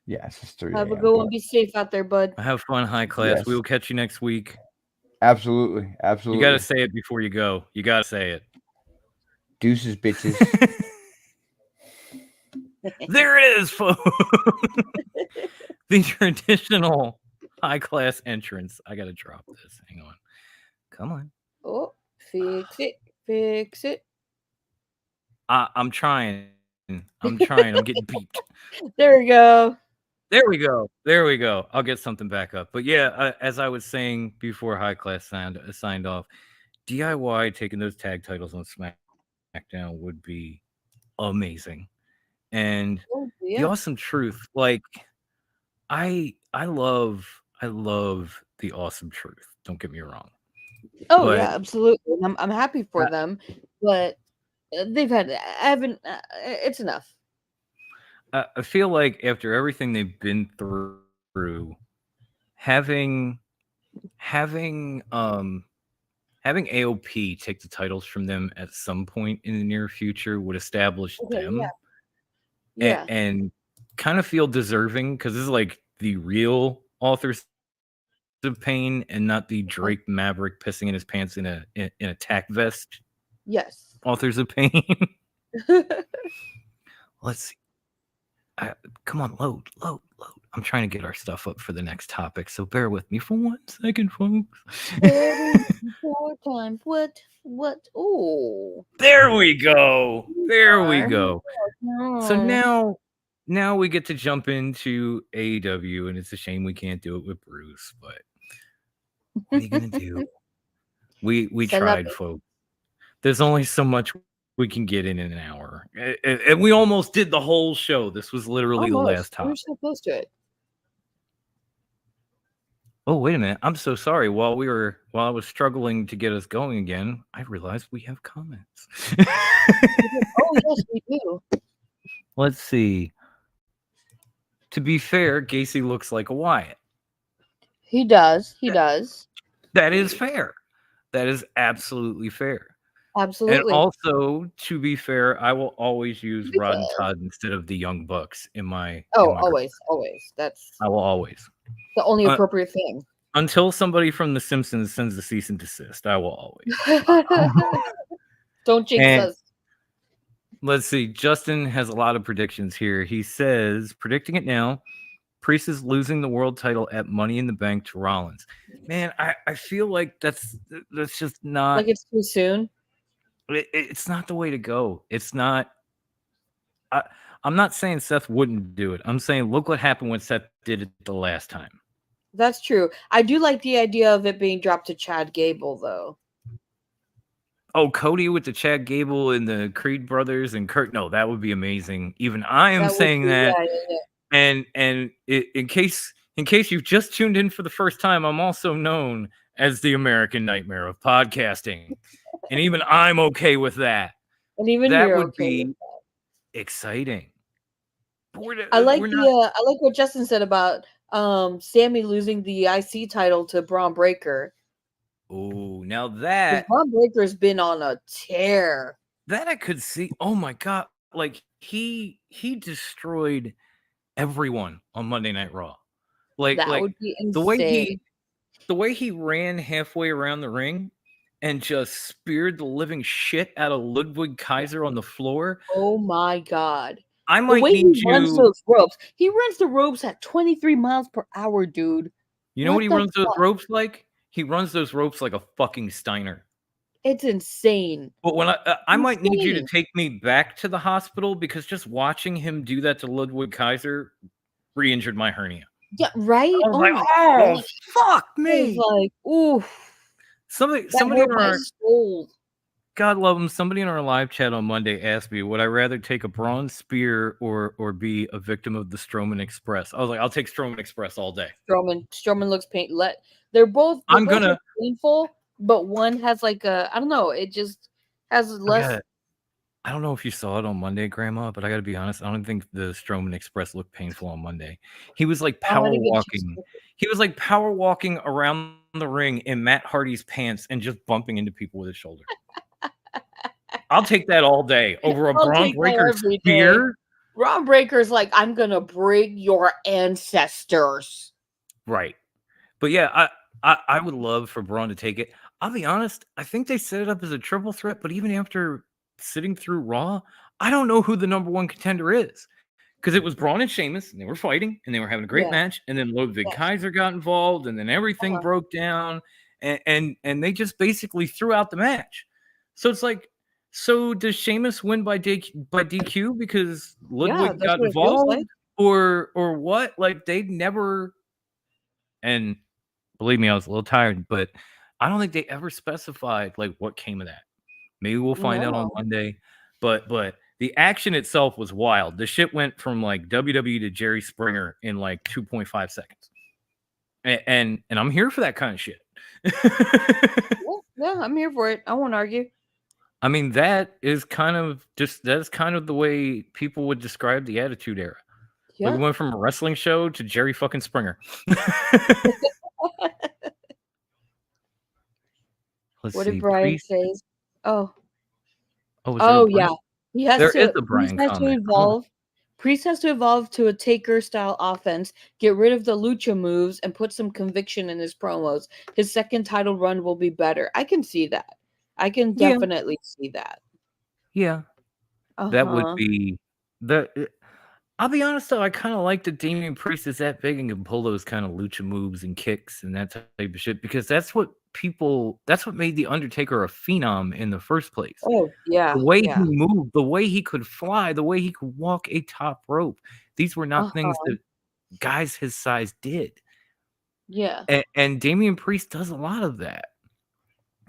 Yeah, it's just 3 a.m. Have a good one. Be safe out there, bud. Have fun, high class. Yes. We will catch you next week. Absolutely. You got to say it before you go. You got to say it. Deuces, bitches. There it is, folks. The traditional high class entrance. I got to drop this. Hang on. Come on. Oh, fix it. I'm trying. I'm getting beeped. There we go. There we go. There we go. I'll get something back up. But yeah, as I was saying before High Class signed off, DIY taking those tag titles on SmackDown would be amazing. And Oh, the yeah. Awesome Truth, like I love the Awesome Truth. Don't get me wrong. Oh But yeah, absolutely. And I'm happy for them, but they've had. I haven't. It's enough. I feel like after everything they've been through, having AOP take the titles from them at some point in the near future would establish Okay, them yeah. and kind of feel deserving, because this is like the real Authors of Pain and not the Drake Maverick pissing in his pants in a tack vest Yes. Authors of Pain. Let's see. Come on, load. I'm trying to get our stuff up for the next topic, so bear with me for 1 second, folks. Four times. What? Oh. There we go. There we go. So Oh. now we get to jump into AEW, and it's a shame we can't do it with Bruce, but what are you gonna do? We tried, folks. There's only so much we can get in an hour, and we almost did the whole show. This was literally the last We're topic. so close to it. Oh, wait a minute. I'm so sorry. While I was struggling to get us going again, I realized we have comments. Oh yes, we do. Let's see. To be fair, Gacy looks like a Wyatt. He does. He does. That is fair. That is absolutely fair. Absolutely. And also, to be fair, I will always use Rod and Todd instead of the Young Bucks in my. Oh, in my always. That's I will always. the only appropriate thing. Until somebody from The Simpsons sends a cease and desist, I will always. Don't jinx us. Let's see. Justin has a lot of predictions here. He says, predicting it now, Priest is losing the world title at Money in the Bank to Rollins. Man, I feel like that's just not. Like it's too soon. It's not the way to go. It's not. I'm not saying Seth wouldn't do it. I'm saying look what happened when Seth did it the last time. That's true. I do like the idea of it being dropped to Chad Gable, though. Oh, Cody with the Chad Gable and the Creed brothers and Kurt. No, that would be amazing. Even I am saying that. Yeah. And in case you've just tuned in for the first time, I'm also known as the American Nightmare of podcasting, and even I'm okay with that. And even that you're would okay be exciting. I like what Justin said about Sammy losing the IC title to Braun Breaker. Oh, now that Braun Breaker's been on a tear. That I could see. Oh my god! Like he destroyed everyone on Monday Night Raw. Like would be insane. The way he ran halfway around the ring and just speared the living shit out of Ludwig Kaiser on the floor. Oh my god! I might need you. Runs those ropes. He runs the ropes at 23 miles per hour, dude. You know what he runs those ropes like? He runs those ropes like a fucking Steiner. It's insane. But when I might need you to take me back to the hospital, because just watching him do that to Ludwig Kaiser re-injured my hernia. Yeah, right. I was like, oh, fuck me. Like, ooh. Somebody in our soul. God love him. Somebody in our live chat on Monday asked me, would I rather take a bronze spear or be a victim of the Strowman Express? I was like, I'll take Strowman Express all day. Strowman looks painful. They're both painful, but one has like I don't know, it just has less. I don't know if you saw it on Monday, Grandma, but I got to be honest, I don't think the Strowman Express looked painful on Monday. He was like power walking. He was like power walking around the ring in Matt Hardy's pants and just bumping into people with his shoulder. I'll take that all day over a Braun Breaker spear. Braun Breaker's like, I'm gonna break your ancestors. Right. But yeah, I would love for Braun to take it. I'll be honest, I think they set it up as a triple threat, but even after sitting through Raw, I don't know who the number one contender is. Because it was Braun and Sheamus, and they were fighting, and they were having a great match, and then Ludwig Kaiser got involved, and then everything broke down, and they just basically threw out the match. So it's like, so does Sheamus win by DQ because Ludwig got involved? or what. Like they never, and believe me, I was a little tired, but I don't think they ever specified like what came of that. Maybe we'll find out on No. Monday. But the action itself was wild. The shit went from like WWE to Jerry Springer in like 2.5 seconds. And I'm here for that kind of shit. Yeah, I'm here for it. I won't argue. I mean, that's kind of the way people would describe the Attitude Era. Like Yeah. we went from a wrestling show to Jerry fucking Springer. Let's What see. did Brian Priest. say? Oh. Oh, is there a Oh Brian? yeah. He has There is to a Brian Priest has to comment. evolve. Priest has to evolve to a Taker style offense, get rid of the lucha moves, and put some conviction in his promos. His second title run will be better. I can see that. I can Yeah. definitely see that. Yeah. That would Uh-huh. be the. I'll be honest though, I kind of like that Damian Priest is that big and can pull those kind of lucha moves and kicks and that type of shit because that's what made the Undertaker a phenom in the first place. Oh, yeah. The way he Yeah. moved, the way he could fly, the way he could walk a top rope. These were not things Uh-huh. that guys his size did. Yeah. And Damian Priest does a lot of that.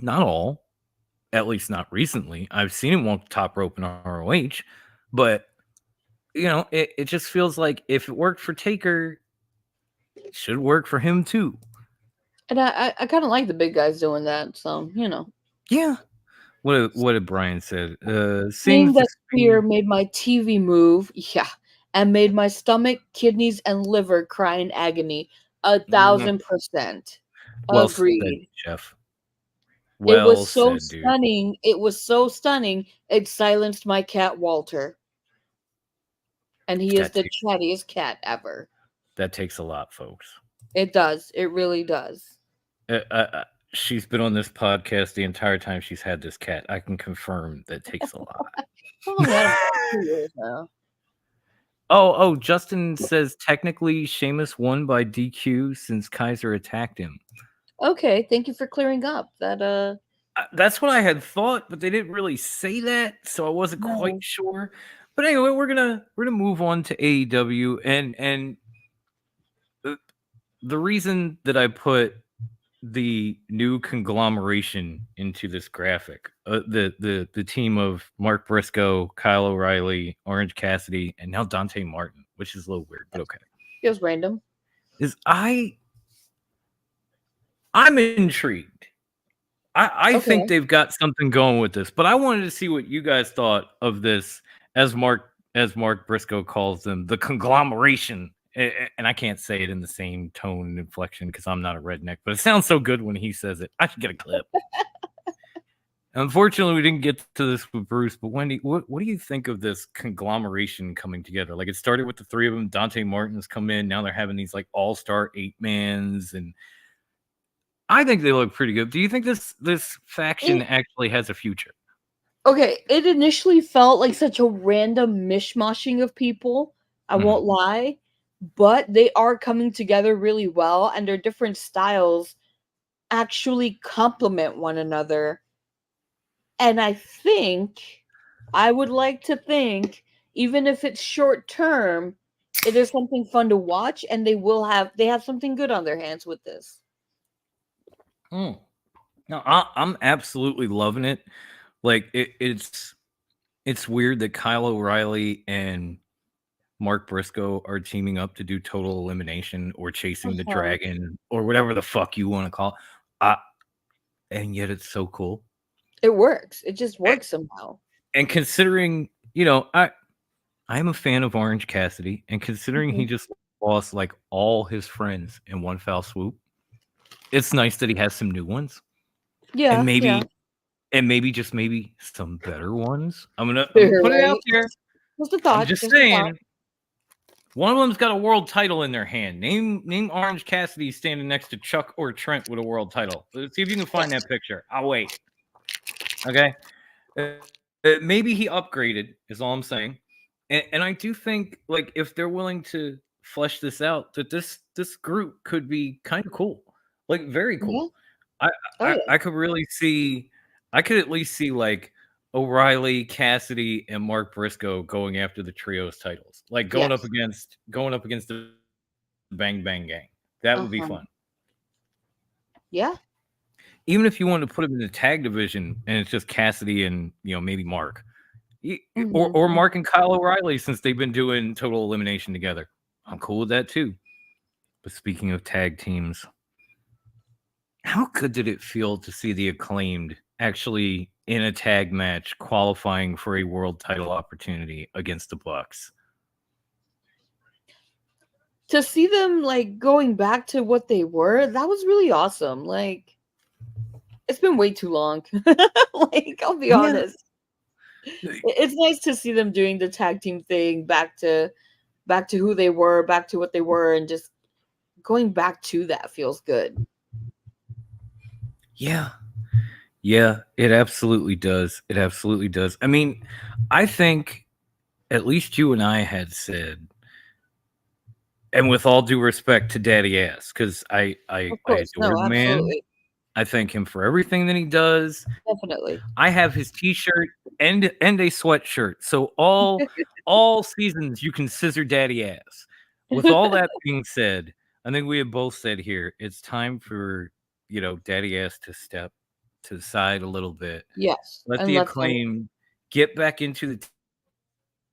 Not all, at least not recently. I've seen him walk the top rope in ROH, but you know, it just feels like if it worked for Taker, it should work for him too. And I kind of like the big guys doing that, so Yeah. What did Brian said? Seeing Seems to that Spear made my TV move, yeah, and made my stomach, kidneys, and liver cry in agony. 1,000%. well said, Agreed. Jeff. It Well was so said, dude. stunning. It was so stunning. It silenced my cat Walter. And he is the chattiest cat ever. That takes a lot, folks. It does. It really does. She's been on this podcast the entire time she's had this cat. I can confirm that takes a lot. I've only had him for 2 years now. Oh, Justin says technically Sheamus won by DQ since Kaiser attacked him. Okay, thank you for clearing up that. That's what I had thought, but they didn't really say that, so I wasn't quite sure. But anyway, we're gonna move on to AEW, and the reason that I put the new conglomeration into this graphic, the team of Mark Briscoe, Kyle O'Reilly, Orange Cassidy, and now Dante Martin, which is a little weird, but okay. Feels random. Is I'm intrigued. I think they've got something going with this, but I wanted to see what you guys thought of this, as Mark Briscoe calls them, the conglomeration. And I can't say it in the same tone and inflection because I'm not a redneck, but it sounds so good when he says it. I should get a clip. Unfortunately, we didn't get to this with Bruce, but Wendy, what do you think of this conglomeration coming together? Like, it started with the three of them. Dante Martin's come in. Now they're having these like all-star 8-mans, and I think they look pretty good. Do you think this faction actually has a future? Okay, it initially felt like such a random mishmashing of people. I won't lie, but they are coming together really well, and their different styles actually complement one another. And I would like to think, even if it's short term, it is something fun to watch, and they have something good on their hands with this. No, I'm absolutely loving it. Like it's weird that Kyle O'Reilly and Mark Briscoe are teaming up to do Total Elimination or Chasing the Dragon or whatever the fuck you want to call it. And yet it's so cool. It works. It just works somehow. And considering, I am a fan of Orange Cassidy, and considering he just lost like all his friends in one foul swoop, it's nice that he has some new ones. Yeah. And maybe some better ones. I'm gonna put it out there. What's the thought? I'm just saying. One of them's got a world title in their hand. Name Orange Cassidy standing next to Chuck or Trent with a world title. Let's see if you can find that picture. I'll wait. Okay. Maybe he upgraded, is all I'm saying. And I do think, like, if they're willing to flesh this out, that this group could be kind of cool. Like, very cool. I could really see, I could at least see, like, O'Reilly, Cassidy, and Mark Briscoe going after the trios titles, like going up against the Bang Bang Gang. That would be fun. Yeah. Even if you want to put them in the tag division and it's just Cassidy and maybe Mark, or Mark and Kyle O'Reilly, since they've been doing Total Elimination together, I'm cool with that too. But speaking of tag teams, how good did it feel to see the Acclaimed actually in a tag match qualifying for a world title opportunity against the Bucks? To see them like going back to what they were, that was really awesome. Like, it's been way too long. Like, I'll be honest. It's nice to see them doing the tag team thing, back to who they were, back to what they were, and just going back to that feels good. Yeah, it absolutely does. It absolutely does. I mean, I think at least you and I had said, and with all due respect to Daddy Ass, because I adore the man. I thank him for everything that he does. Definitely. I have his T-shirt and a sweatshirt. So all seasons you can scissor Daddy Ass. With all that being said, I think we have both said here it's time for Daddy Ass to step to the side a little bit. Yes. Let the Acclaim get back into the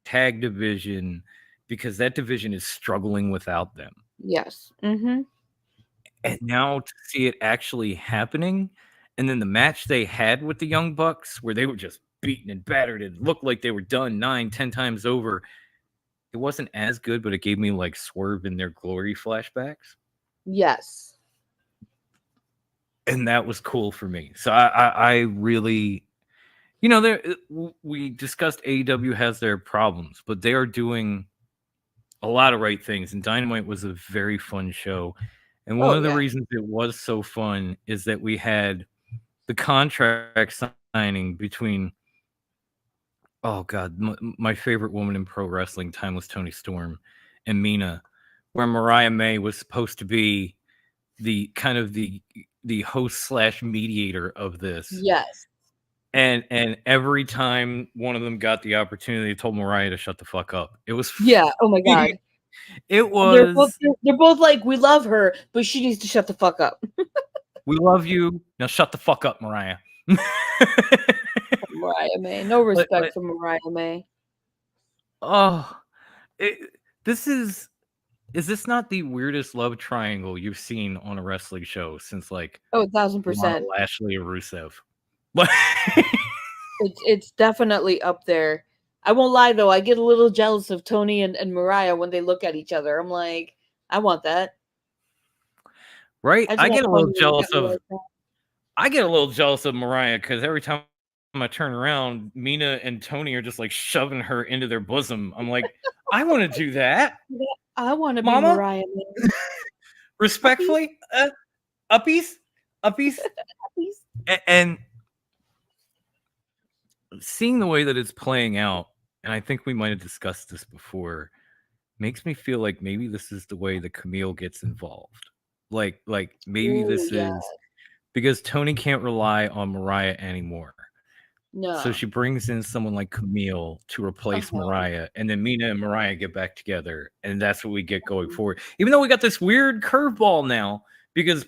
tag division, because that division is struggling without them. Yes. Mm-hmm. And now to see it actually happening, and then the match they had with the Young Bucks, where they were just beaten and battered and looked like they were done 9-10 times over. It wasn't as good, but it gave me like Swerve in Their Glory flashbacks. Yes. And that was cool for me. So I really, we discussed AEW has their problems, but they are doing a lot of right things. And Dynamite was a very fun show. And one of the reasons it was so fun is that we had the contract signing between, oh God, my favorite woman in pro wrestling, Timeless Toni Storm, and Mina, where Mariah May was supposed to be the kind of the host / mediator of this. Yes. And every time one of them got the opportunity, they told Mariah to shut the fuck up. It was Oh my God. It was. They're both like, we love her, but she needs to shut the fuck up. We love you. Now shut the fuck up, Mariah. Mariah May. No respect for Mariah May. Oh, is this not the weirdest love triangle you've seen on a wrestling show since like 1,000%. Lashley or Rusev? It's definitely up there. I won't lie though, I get a little jealous of Tony and Mariah when they look at each other. I'm like, I want that. Right? I get a little jealous of Mariah, because every time I turn around, Mina and Tony are just like shoving her into their bosom. I'm like, I want to do that. I want to be Mariah. Respectfully, uppies. And seeing the way that it's playing out, and I think we might have discussed this before, makes me feel like maybe this is the way that Camille gets involved. Like maybe this is because Tony can't rely on Mariah anymore. No. So she brings in someone like Camille to replace Mariah, and then Mina and Mariah get back together, and that's what we get going forward. Even though we got this weird curveball now, because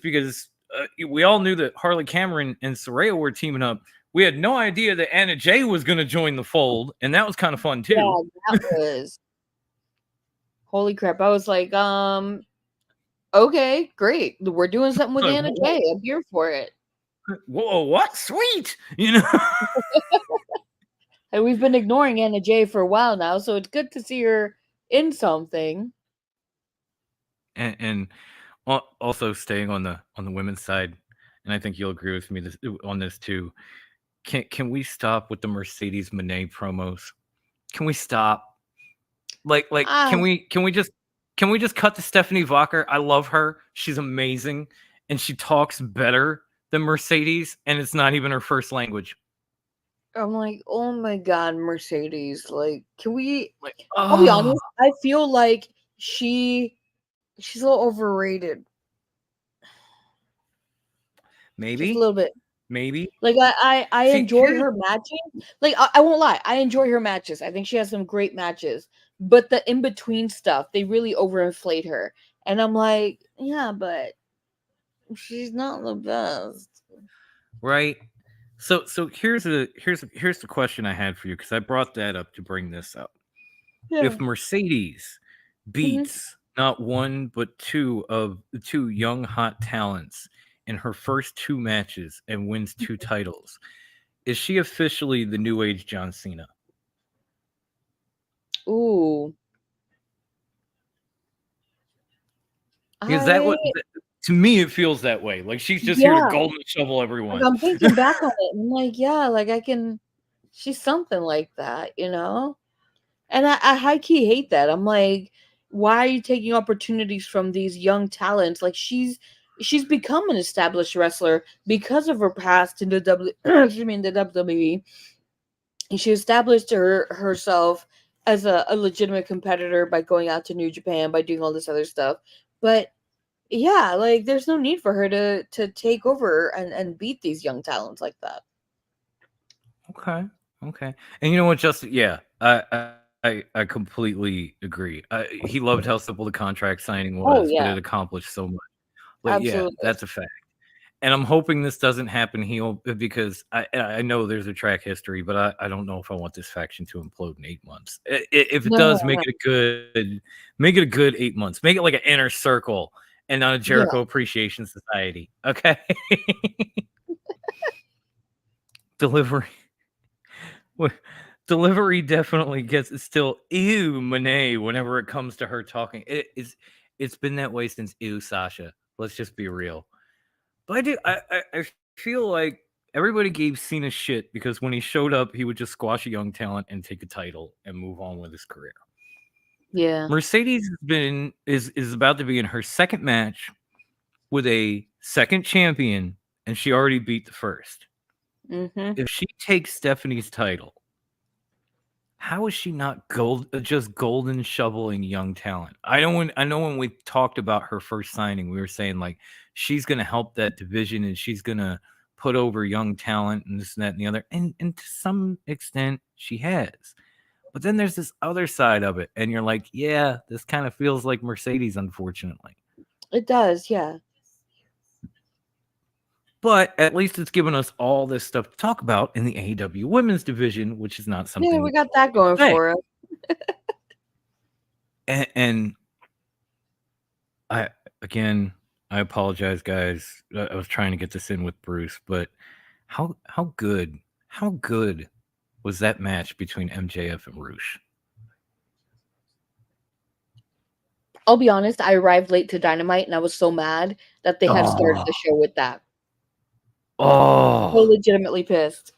we all knew that Harley Cameron and Saraya were teaming up. We had no idea that Anna Jay was going to join the fold, and that was kind of fun too. Yeah, that was. Holy crap! I was like, okay, great. We're doing something with Anna Jay. I'm here for it. Whoa, what? Sweet, And we've been ignoring Anna Jay for a while now, so it's good to see her in something. And also staying on the women's side, and I think you'll agree with me on this too. Can we stop with the Mercedes Moné promos? Can we stop? Can we just cut to Stephanie Walker? I love her. She's amazing, and she talks better than Mercedes, and it's not even her first language. I'm like, oh my God, Mercedes. Like, can we? I'll be honest. I feel like she's a little overrated. Maybe Just a little bit. maybe. Like I See, enjoy here's her matches. Like I won't lie, I enjoy her matches. I think she has some great matches. But the in between stuff, they really overinflate her, and I'm like, yeah, but she's not the best. right. So here's the question I had for you, because I brought that up to bring this up. Yeah. If Mercedes beats not one but two of the two young hot talents in her first two matches and wins two titles, is she officially the new age John Cena? Ooh. Is that what, I to me, it feels that way. Like she's just here to Yeah. golden shovel Like everyone. I'm thinking back on it, and I'm like, yeah, like I can. She's something like that, you know. And I high key hate that. I'm like, why are you taking opportunities from these young talents? Like she's become an established wrestler because of her past in the excuse me, in the WWE. And she established herself as a legitimate competitor by going out to New Japan, by doing all this other stuff. But yeah, like there's no need for her to take over and beat these young talents like that. Okay. Okay. And you know what, Justin? Yeah, I completely agree. He loved how simple the contract signing Oh was, but yeah, it accomplished so much. But yeah, absolutely. that's a fact. And I'm hoping this doesn't happen heel, because I know there's a track history, but I don't know if I want this faction to implode in 8 months. If it No, no, does, make no. it a good 8 months. Make it like an inner circle and not a Yeah. Jericho Appreciation Society. Okay. Delivery. Delivery definitely gets still ew Monet whenever it comes to her talking. It's been that way since ew Sasha. Let's just be real. But I feel like everybody gave Cena shit because when he showed up, he would just squash a young talent and take a title and move on with his career. Yeah. Mercedes is about to be in her second match with a second champion, and she already beat the first. Mm-hmm. If she takes Stephanie's title, how is she not just golden shoveling young talent? I know when we talked about her first signing, we were saying like she's going to help that division and she's going to put over young talent and this and that and the other, and to some extent she has. But then there's this other side of it, and you're like, yeah, this kind of feels like Mercedes, unfortunately. It does, yeah. But at least it's given us all this stuff to talk about in the AEW women's division, which is not Yeah, something we got that going say. for us. And I apologize, guys. I was trying to get this in with Bruce, but how good was that match between MJF and Roosh? I'll be honest, I arrived late to Dynamite and I was so mad that they had started the show with that. So Oh, legitimately pissed.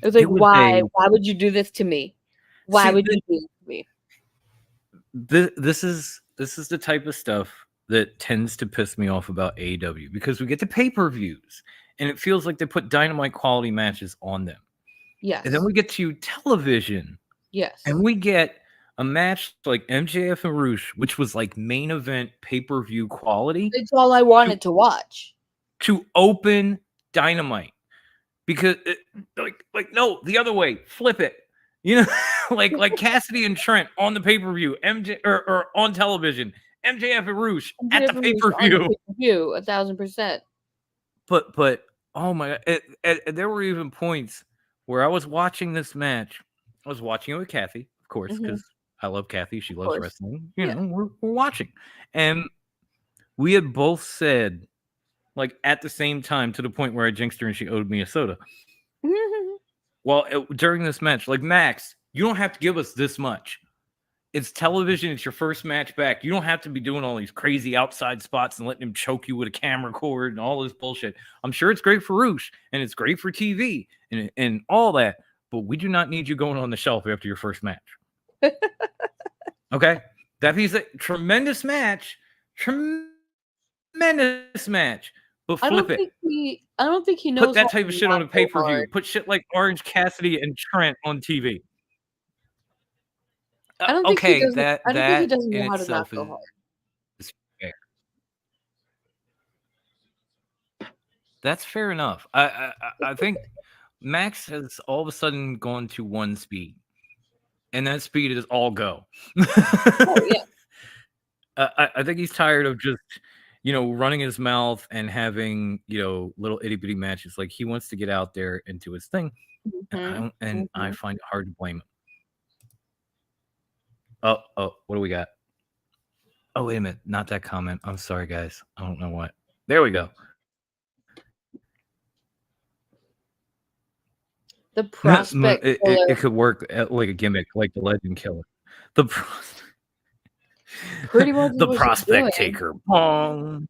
It was like, it was why? Why would you do this to me? Why see would you do this to me? this is the type of stuff that tends to piss me off about AEW, because we get the pay-per-views and it feels like they put Dynamite quality matches on them. Yes. And then we get to television. Yes. And we get a match like MJF and Roosh, which was like main event pay-per-view quality, It's all I wanted to watch. to open Dynamite. Because like no, the other way, flip it. You know, like Cassidy and Trent on the pay-per-view, MJ or on television, MJF and Roosh at the pay-per-view. 1,000%. But oh my god, there were even points where I was watching this match. I was watching it with Kathy, of course, because I love Kathy. She loves wrestling. You know, we're watching. And we had both said, like, at the same time, to the point where I jinxed her and she owed me a soda. Well, during this match, like, Max, you don't have to give us this much. It's television. It's your first match back. You don't have to be doing all these crazy outside spots and letting him choke you with a camera cord and all this bullshit. I'm sure it's great for Roosh and it's great for TV and all that, but we do not need you going on the shelf after your first match. Okay? That means that tremendous match, but I flip it. don't think he knows Put that how type to of shit on a laugh so pay-per-view. hard. Put shit like Orange Cassidy and Trent on TV. I don't think he Okay, doesn't. that I don't think he in doesn't know how to laugh itself so hard. is fair. That's fair enough. I think Max has all of a sudden gone to one speed, and that speed is all go. Oh yeah. I think he's tired of just, running his mouth and having, little itty bitty matches. Like he wants to get out there and do his thing, and I find it hard to blame him. Oh, what do we got? Oh, wait a minute, not that comment. I'm sorry, guys. I don't know what. There we go. The prospect. It could work like a gimmick, like the Legend Killer. Pretty much the what prospect he's doing. taker. Bong.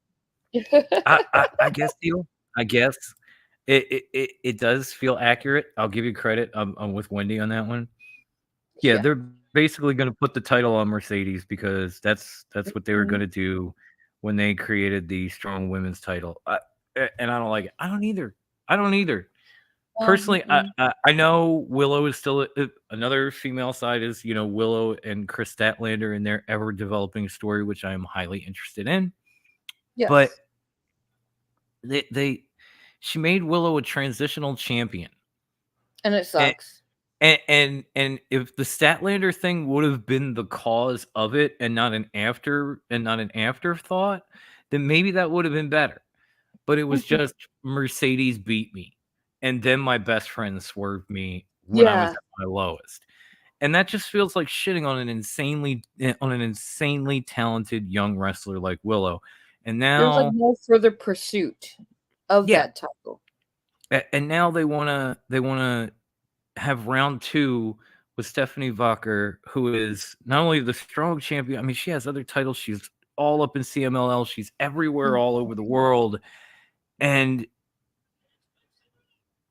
I guess, Deal. I guess it does feel accurate. I'll give you credit. I'm with Wendy on that one. Yeah, they're basically going to put the title on Mercedes because that's what they were going to do when they created the Strong Women's title. And I don't like it. I don't either. Personally, I know Willow is still another female side is, Willow and Chris Statlander in their ever developing story, which I am highly interested in. Yes. But she made Willow a transitional champion. And it sucks. And if the Statlander thing would have been the cause of it and not an afterthought, then maybe that would have been better. But it was just Mercedes beat me. And then my best friend swerved me when I was at my lowest. And that just feels like shitting on an insanely talented young wrestler like Willow. And now there's like no further pursuit of that title. And now they wanna have round 2 with Stephanie Vacher, who is not only the strong champion, I mean, she has other titles. She's all up in CMLL. She's everywhere all over the world. And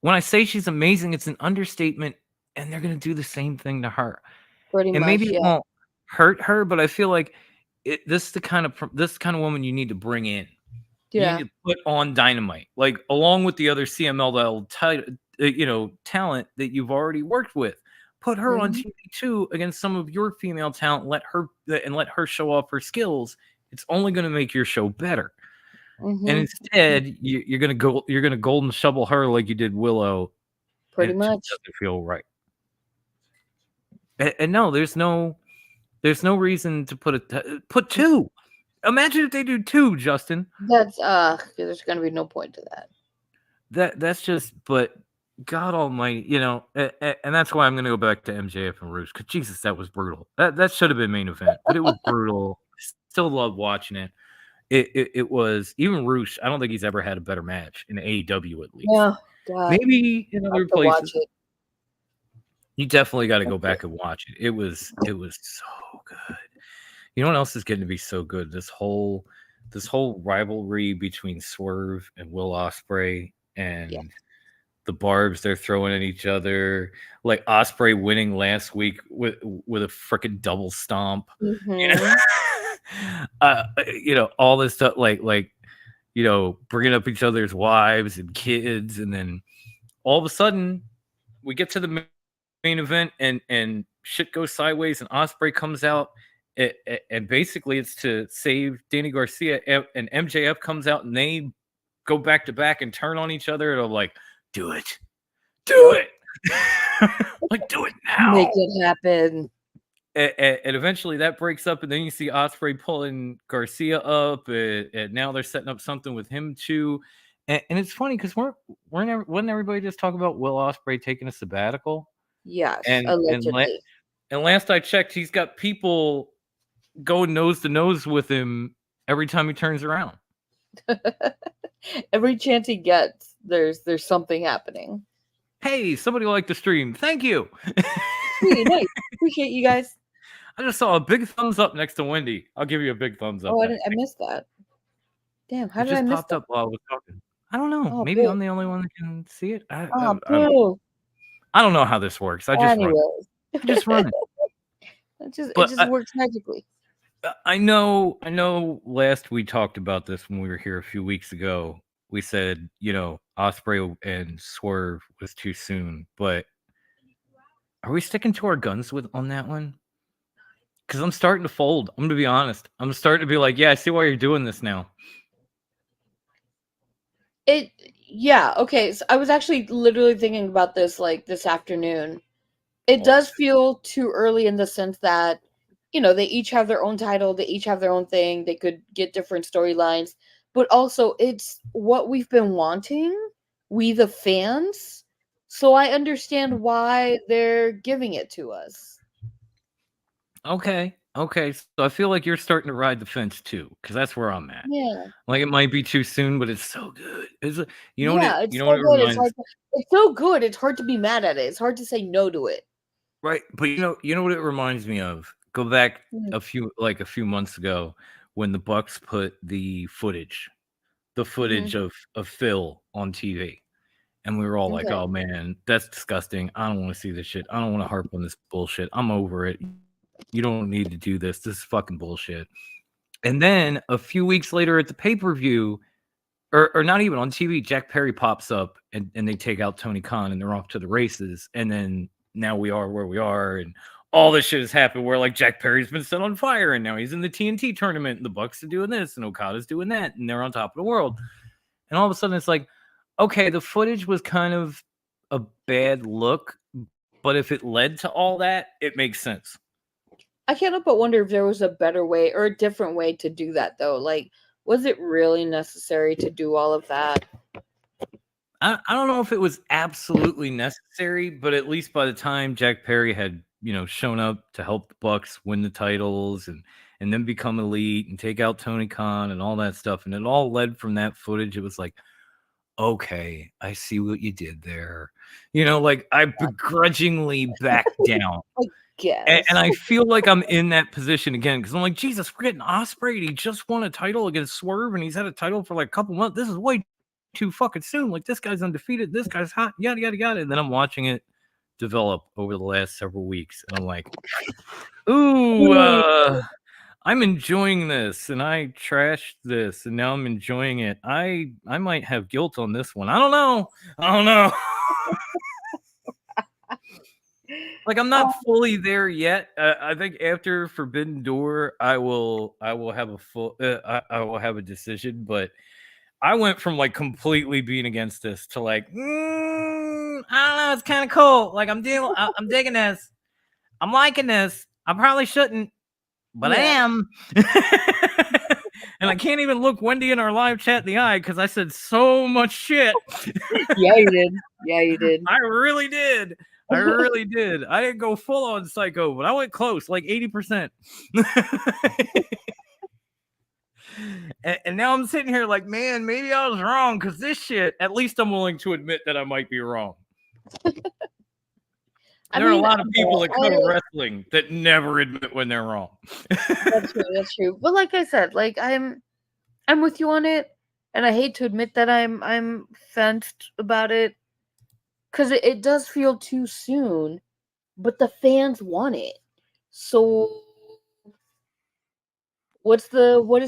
when I say she's amazing, it's an understatement, and they're going to do the same thing to her. Pretty much, maybe it won't hurt her, but I feel like this is the kind of woman you need to bring in. Yeah. You need to put on Dynamite, like along with the other CMLL talent that you've already worked with. Put her on TV too against some of your female talent. Let her show off her skills. It's only going to make your show better. And instead, you're gonna golden shovel her like you did Willow. Pretty much doesn't feel right. And no, there's no reason to put 2. Imagine if they do 2, Justin. That's there's gonna be no point to that. That's just, but God Almighty, and that's why I'm gonna go back to MJF and Roosh because Jesus, that was brutal. That should have been main event, but it was brutal. Still love watching it. It was even Roosh. I don't think he's ever had a better match in AEW at least. Yeah, God. Maybe in other places. You definitely got to go back and watch it. It was so good. You know what else is getting to be so good? This whole rivalry between Swerve and Will Ospreay and the barbs they're throwing at each other. Like Ospreay winning last week with a freaking double stomp. All this stuff like bringing up each other's wives and kids, and then all of a sudden we get to the main event and shit goes sideways, and Ospreay comes out and basically it's to save Danny Garcia, and MJF comes out and they go back to back and turn on each other, and I'm like, do it like, do it now, make it happen. And eventually that breaks up, and then you see Ospreay pulling Garcia up, and now they're setting up something with him too. And it's funny because wasn't everybody just talking about Will Ospreay taking a sabbatical? Yes, and allegedly. And last I checked, he's got people going nose to nose with him every time he turns around. Every chance he gets, there's something happening. Hey, somebody liked the stream. Thank you. Nice. Appreciate you guys. I just saw a big thumbs up next to Wendy. I'll give you a big thumbs up. Oh, I missed that. Damn, how did I miss that? It just popped up while I was talking. I don't know. Maybe I'm the only one that can see it. I don't know how this works. I just run it. It just works magically. I know last we talked about this when we were here a few weeks ago. We said, Ospreay and Swerve was too soon, but are we sticking to our guns on that one? Because I'm starting to fold. I'm going to be honest. I'm starting to be like, yeah, I see why you're doing this now. Yeah, okay. So I was actually literally thinking about this like this afternoon. It does feel too early in the sense that, they each have their own title, they each have their own thing, they could get different storylines, but also it's what we've been wanting, we the fans. So I understand why they're giving it to us. Okay. Okay. So I feel like you're starting to ride the fence too, because that's where I'm at. Yeah. Like it might be too soon, but it's so good. You know what Yeah, it it's you know so what it good. It's reminds hard it's so good. It's hard to be mad at it. It's hard to say no to it. right, but you know what it reminds me of? Go back Mm, a few months ago when the Bucks put the mhm. footage of Phil on TV. And we were all like, Okay. "Oh man, that's disgusting. I don't want to see this shit. I don't want to harp on this bullshit. I'm over it. You don't need to do this. This is fucking bullshit." And then a few weeks later at the pay-per-view, or not even on TV, Jack Perry pops up and they take out Tony Khan and they're off to the races. And then now we are where we are, and all this shit has happened where like Jack Perry's been set on fire and now he's in the TNT tournament and the Bucks are doing this and Okada's doing that and they're on top of the world. And all of a sudden it's like, okay, the footage was kind of a bad look, but if it led to all that, it makes sense. I can't help but wonder if there was a better way or a different way to do that though. Like, was it really necessary to do all of that? I don't know if it was absolutely necessary, but at least by the time Jack Perry had, shown up to help the Bucks win the titles and then become elite and take out Tony Khan and all that stuff, and it all led from that footage. It was like, okay, I see what you did there. Like I begrudgingly backed down. I guess. And I feel like I'm in that position again because I'm like, Jesus, we're getting Ospreay. He just won a title against Swerve, and he's had a title for like a couple months. This is way too fucking soon. Like, this guy's undefeated. This guy's hot. Yada, yada, yada. And then I'm watching it develop over the last several weeks. And I'm like, ooh, I'm enjoying this. And I trashed this. And now I'm enjoying it. I might have guilt on this one. I don't know. Like I'm not fully there yet. I think after Forbidden Door, I will have a full. I will have a decision. But I went from like completely being against this to like, I don't know. It's kind of cool. Like I'm digging this. I'm liking this. I probably shouldn't, but I am. And I can't even look Wendy in our live chat in the eye because I said so much shit. Yeah, you did. Yeah, you did. I really did. I really did. I didn't go full on psycho, but I went close, like 80%. and now I'm sitting here like, man, maybe I was wrong because this shit, at least I'm willing to admit that I might be wrong. There are a lot of people that go to wrestling that never admit when they're wrong. That's true. But like I said, like I'm with you on it, and I hate to admit that I'm fenced about it. Because it does feel too soon, but the fans want it. So what's the word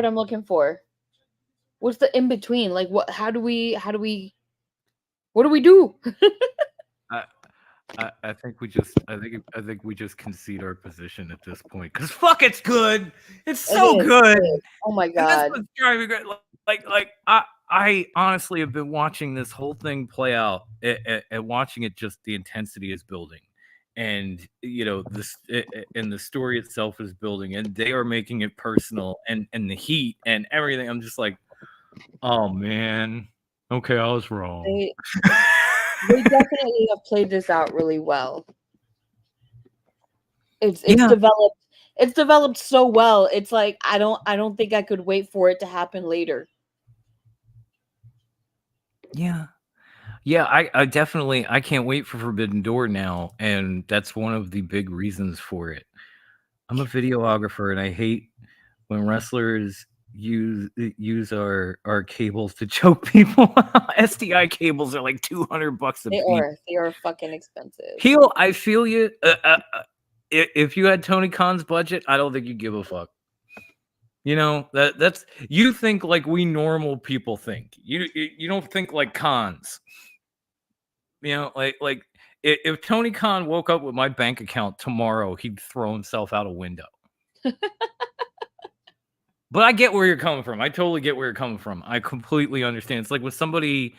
I'm looking for? What's the in between? Like what what do we do? I think we just concede our position at this point because fuck, it's good. It's so good. Oh my And that's god. what's driving me great. Like I honestly have been watching this whole thing play out and watching it. Just the intensity is building, and this and the story itself is building, and they are making it personal, and the heat and everything. I'm just like, oh man, okay, I was wrong. They definitely have played this out really well. It's developed so well. It's like I don't think I could wait for it to happen later. Yeah. Yeah, I definitely I can't wait for Forbidden Door now, and that's one of the big reasons for it. I'm a videographer and I hate when wrestlers use our cables to choke people. SDI cables are like $200 a piece. They are fucking expensive. Heel, I feel you. If you had Tony Khan's budget, I don't think you'd give a fuck. That's you think like we normal people think. You don't think like Khans. Like if Tony Khan woke up with my bank account tomorrow, he'd throw himself out a window. But I get where you're coming from. I totally get where you're coming from. I completely understand. It's like when a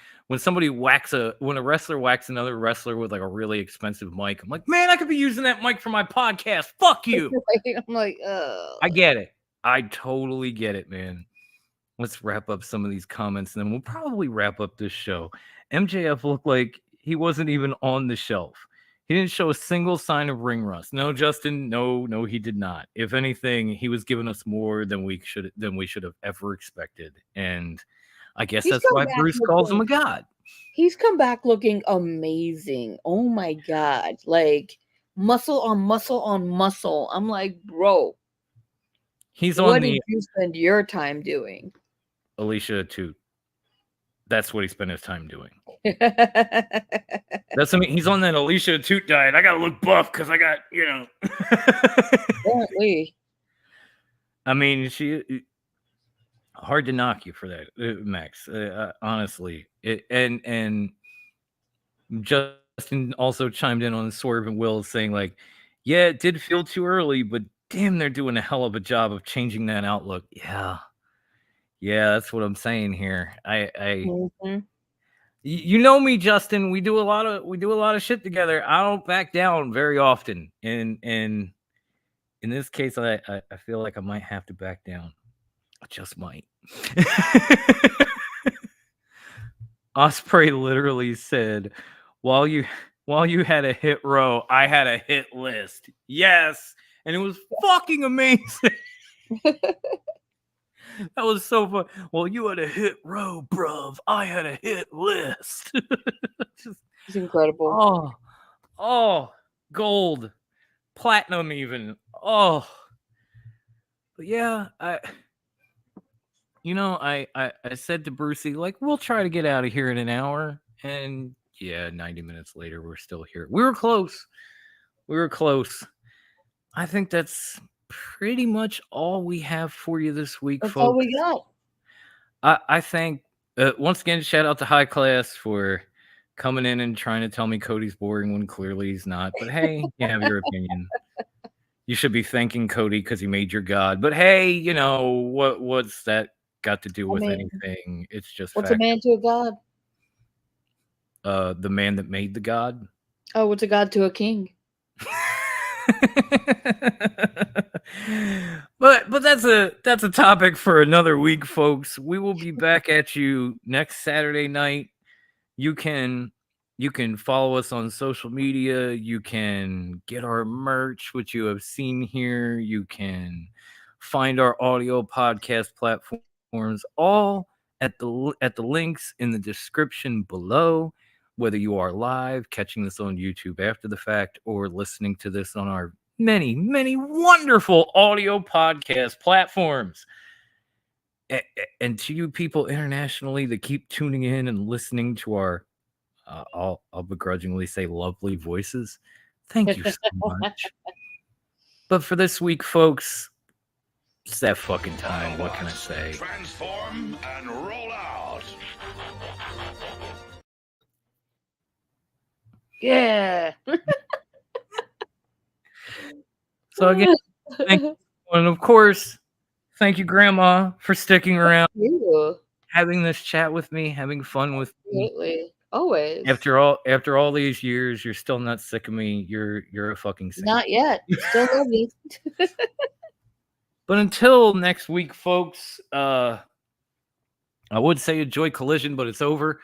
wrestler whacks another wrestler with like a really expensive mic. I'm like, man, I could be using that mic for my podcast. Fuck you. I'm like, I get it. I totally get it, man. Let's wrap up some of these comments and then we'll probably wrap up this show. MJF looked like he wasn't even on the shelf. He didn't show a single sign of ring rust. No, Justin, no, he did not. If anything, he was giving us more than we should have ever expected. And I guess that's why Bruce calls him a god. He's come back looking amazing. Oh my God. Like muscle on muscle on muscle. I'm like, bro. What did you spend your time doing? Alicia Toot. That's what he spent his time doing. He's on that Alicia Toot diet. I gotta look buff because I got, Apparently. I mean, she hard to knock you for that, Max. Honestly, and Justin also chimed in on Swerve and Will saying like, yeah, it did feel too early, but damn, they're doing a hell of a job of changing that outlook. Yeah, that's what I'm saying here. You know me, Justin. We do a lot of shit together. I don't back down very often, and in this case, I feel like I might have to back down. I just might. Osprey literally said, "While you had a hit row, I had a hit list." Yes, and it was fucking amazing. That was so fun. Well, you had a hit row, bruv. I had a hit list. It's incredible. Oh, gold, platinum, even. Oh, but yeah, I said to Brucey, like, we'll try to get out of here in an hour, and yeah, 90 minutes later, we're still here. We were close. I think that's pretty much all we have for you this week, That's folks. all we got. I think once again, shout out to High Class for coming in and trying to tell me Cody's boring when clearly he's not. But hey, you have your opinion. You should be thanking Cody because he made your god. But hey, what's that got to do with anything? It's just what's a man to a god? The man that made the god. Oh, what's a god to a king? but that's a topic for another week, folks. We will be back at you next Saturday night. You can follow us on social media. You can get our merch, which you have seen here. You can find our audio podcast platforms all at the links in the description below. Whether you are live, catching this on YouTube after the fact, or listening to this on our many, many wonderful audio podcast platforms. And to you people internationally that keep tuning in and listening to our, I'll begrudgingly say lovely voices, thank you so much. But for this week, folks, it's that fucking time. What can I say? Transform and roll out. Yeah. So again, thank you. And of course, thank you, Grandma, for sticking around, having this chat with me, having fun with me. Absolutely. Always. After all these years, you're still not sick of me. You're a fucking saint. Not yet. Still love you. But until next week, folks, I would say enjoy Collision, but it's over.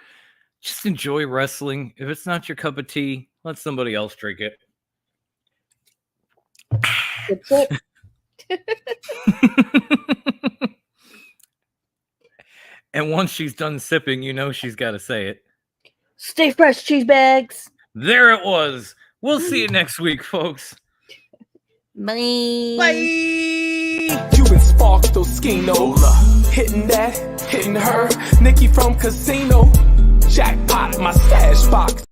Just enjoy wrestling. If it's not your cup of tea, let somebody else drink it. Good And once she's done sipping, she's got to say it. Stay fresh, cheese bags. There it was. We'll see you next week, folks. Bye. Bye. You and Spark Toskino, hitting her, Nikki from Casino, jackpot my stash box.